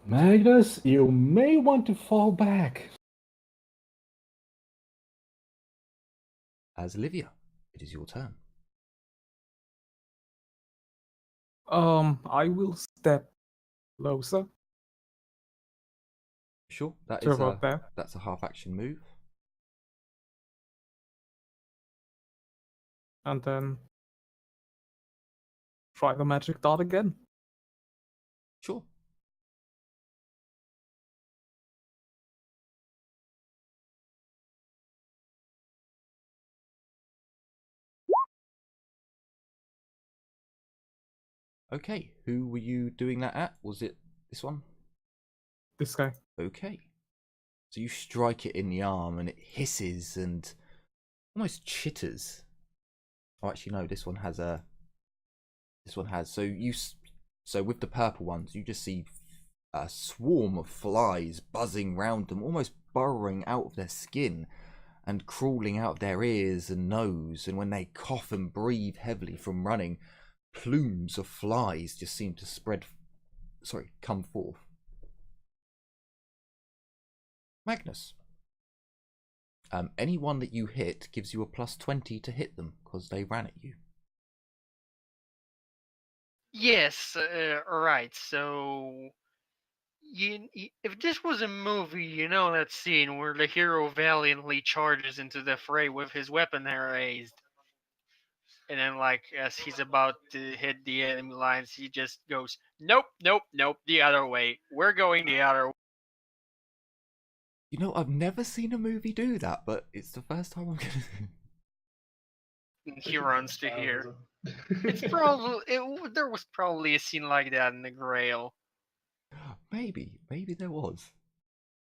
Magnus, you may want to fall back. As Olivia, it is your turn. I will step closer Sure, that to is about there. that's a half action move. And then try the magic dart again. Sure. Okay, who were you doing that at? Was it this one? This guy. Okay. So you strike it in the arm and it hisses and almost chitters. Oh, actually, no. This one has a. This one has. So with the purple ones, you just see a swarm of flies buzzing round them, almost burrowing out of their skin and crawling out of their ears and nose. And when they cough and breathe heavily from running, plumes of flies just seem to come forth. Magness. Anyone that you hit gives you a +20 to hit them because they ran at you. Yes, right. So, if this was a movie, you know that scene where the hero valiantly charges into the fray with his weapon raised, and then, like, as he's about to hit the enemy lines, he just goes, "Nope, nope, nope, the other way. We're going the other way." You know, I've never seen a movie do that, but it's the first time I'm gonna. And he runs to here. It's probably there was probably a scene like that in the Grail. Maybe there was.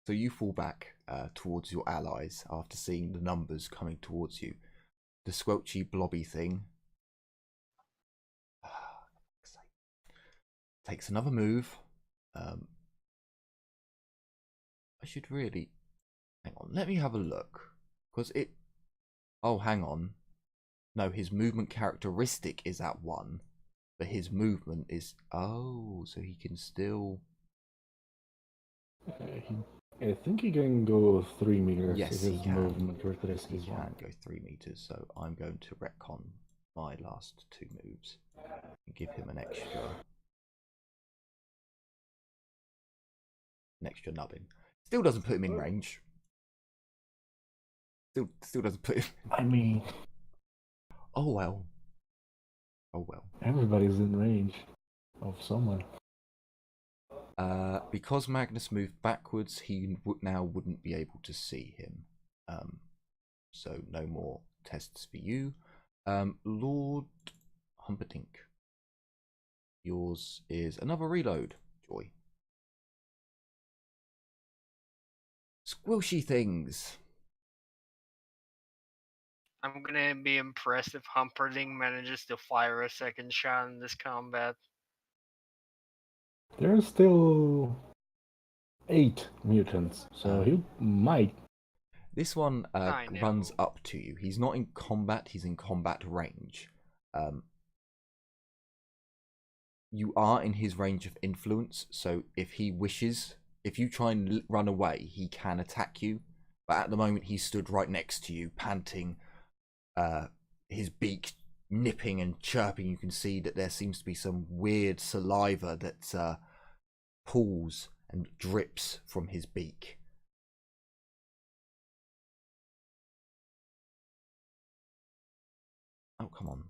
So you fall back towards your allies after seeing the numbers coming towards you. The squelchy blobby thing takes another move. I should really hang on. Let me have a look because it. Oh, hang on. No, his movement characteristic is at 1, but his movement is so he can still. I think he can go 3 meters. Yes, if he his can. movement characteristic He is can 1. go 3 meters, so I'm going to retcon my last 2 moves and give him an extra nubbin. Still doesn't put him in range. Still doesn't put him. I mean, Oh well. Oh well. everybody's in range of someone. Because Magnus moved backwards, he now wouldn't be able to see him. So no more tests for you. Lord Humperdinck. Yours is another reload, Joy. Squishy things. I'm gonna be impressed if Humperdinck manages to fire a second shot in this combat. There's still 8 mutants, so he might. This one runs know. up to you. He's not in combat, he's in combat range. You are in his range of influence, so if he wishes, if you try and run away, he can attack you. But at the moment, he stood right next to you, panting, his beak nipping and chirping. You can see that there seems to be some weird saliva that pools and drips from his beak. Oh, come on.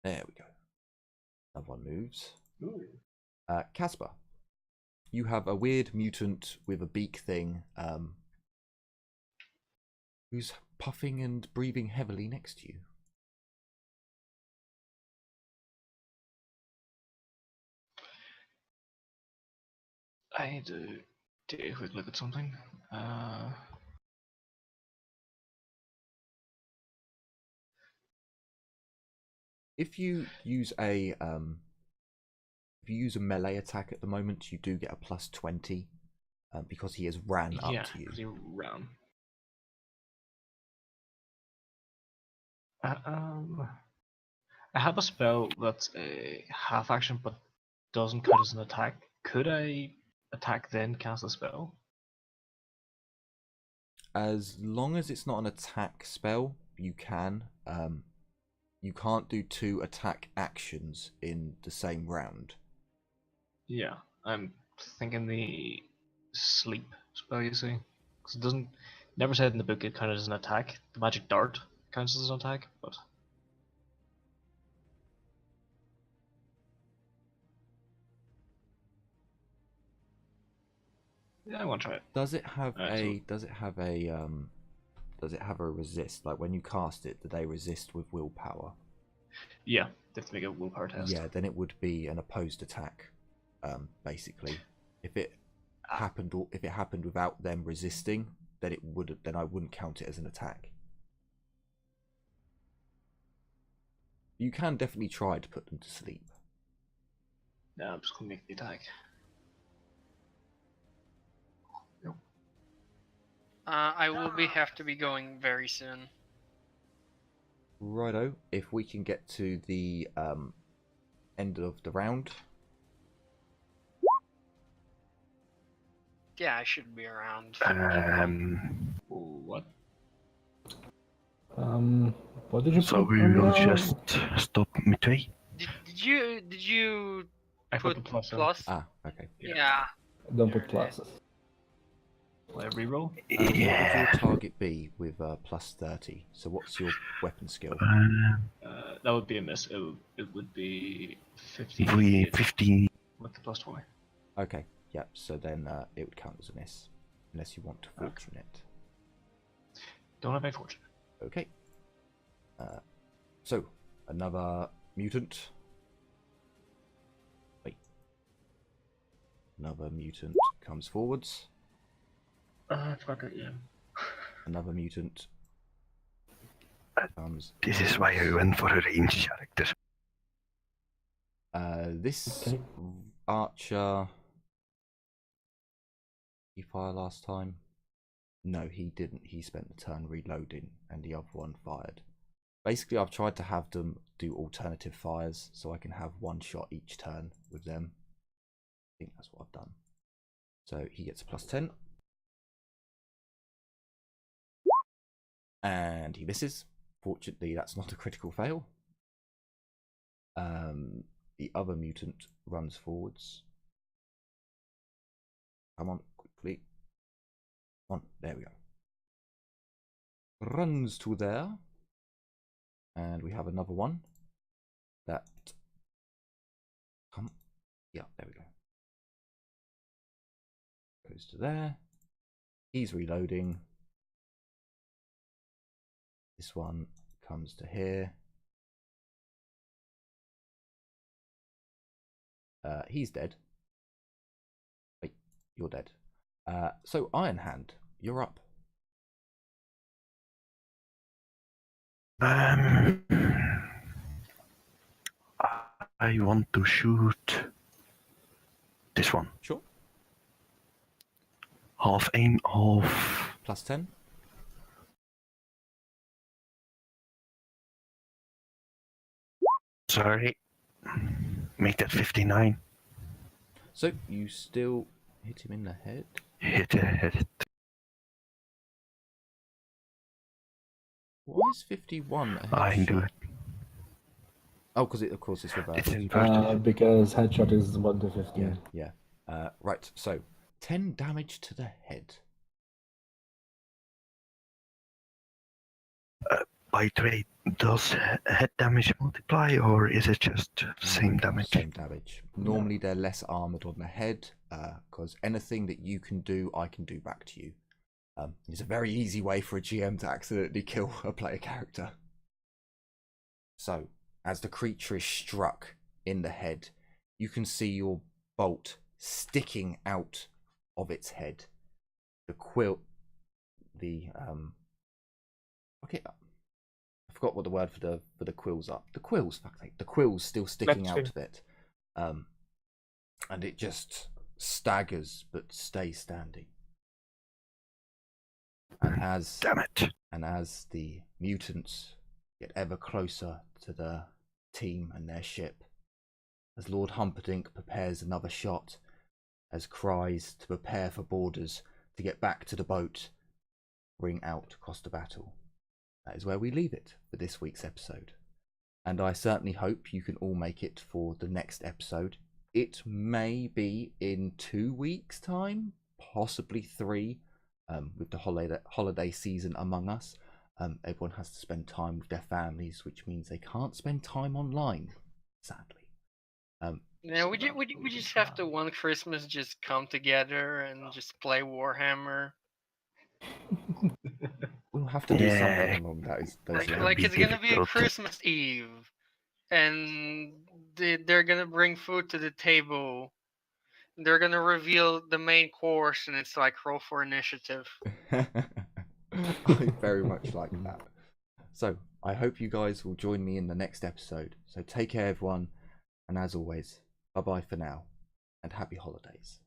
There we go. Another one moves. Casper, you have a weird mutant with a beak thing who's puffing and breathing heavily next to you. I need to take a quick look at something. If you use a melee attack at the moment, you do get a +20 because he has ran up to you. Yeah, he ran. I have a spell that's a half action but doesn't count as an attack. Could I attack then cast a spell? As long as it's not an attack spell, you can. You can't do 2 attack actions in the same round. Yeah, I'm thinking the sleep spell, you see. Because it doesn't. Never said in the book it counted as an attack. The magic dart counts as an attack, but. Yeah, I want to try it. Does it have Alright, a does it have a resist? Like when you cast it, do they resist with willpower? Yeah, they have to make a willpower test. Yeah, then it would be an opposed attack, basically. If it happened without them resisting, then I wouldn't count it as an attack. You can definitely try to put them to sleep. Yeah, I'm just gonna make the attack. Yep. I will have to be going very soon. Righto, if we can get to the end of the round. Yeah, I should be around. What? What did you So put we on will the- just stop midway. Did you I put put the plus. plus? Ah, okay. Yeah. Don't There put it is. pluses. Will I reroll? What would Yeah. your target be with plus 30? So what's your weapon skill? That would be a miss. It would be 50 We 50. with the plus 20. Okay, yep. So then it would count as a miss, unless you want to fortune it. Don't have any fortune. Okay. So another mutant. Wait. Another mutant comes forwards. I forgot that. Yeah. Another mutant comes. This is why I went for a ranged character. This Okay. archer. He fired last time. No, he didn't. He spent the turn reloading, and the other one fired. Basically, I've tried to have them do alternative fires, so I can have one shot each turn with them. I think that's what I've done. So he gets a plus 10. And he misses. Fortunately, that's not a critical fail. The other mutant runs forwards. Come on, quickly. Come on, there we go. Runs to there. And we have another one that yeah, there we go. Goes to there. He's reloading. This one comes to here. He's dead. Wait, you're dead. So Iron Hand, you're up. I want to shoot this one. Sure. Half aim, half. Plus 10. Sorry. Make that 59. So you still hit him in the head. Hit it. Why is 51 a I can do headshot? it. Oh, because of course it's reversed. It's inverted. Because headshot is 1 to 15. Yeah. Right. So 10 damage to the head. By the way, does head damage multiply or is it just same damage? Same damage. Normally they're less armored on the head, because anything that you can do, I can do back to you. It's a very easy way for a GM to accidentally kill a player character. So, as the creature is struck in the head, you can see your bolt sticking out of its head. The quill, okay, I forgot what the word for the quills are. The quills, fuck's sake. The quills still sticking out of it, and it just staggers but stays standing. And as the mutants get ever closer to the team and their ship, as Lord Humperdinck prepares another shot, as cries to prepare for boarders to get back to the boat ring out across the battle. that is where we leave it for this week's episode. And I certainly hope you can all make it for the next episode. It may be in 2 weeks' time, possibly 3, with the holiday season among us. Everyone has to spend time with their families, which means they can't spend time online, sadly. Yeah, we just have to one Christmas just come together and just play Warhammer. We'll have to do Yeah. something along those Like lines. That'd be it's gonna be a difficult. Christmas Eve, and they're gonna bring food to the table. They're gonna reveal the main course, and it's like roll for initiative. I very much like that. So I hope you guys will join me in the next episode. So take care, everyone, and as always, bye bye for now, and happy holidays.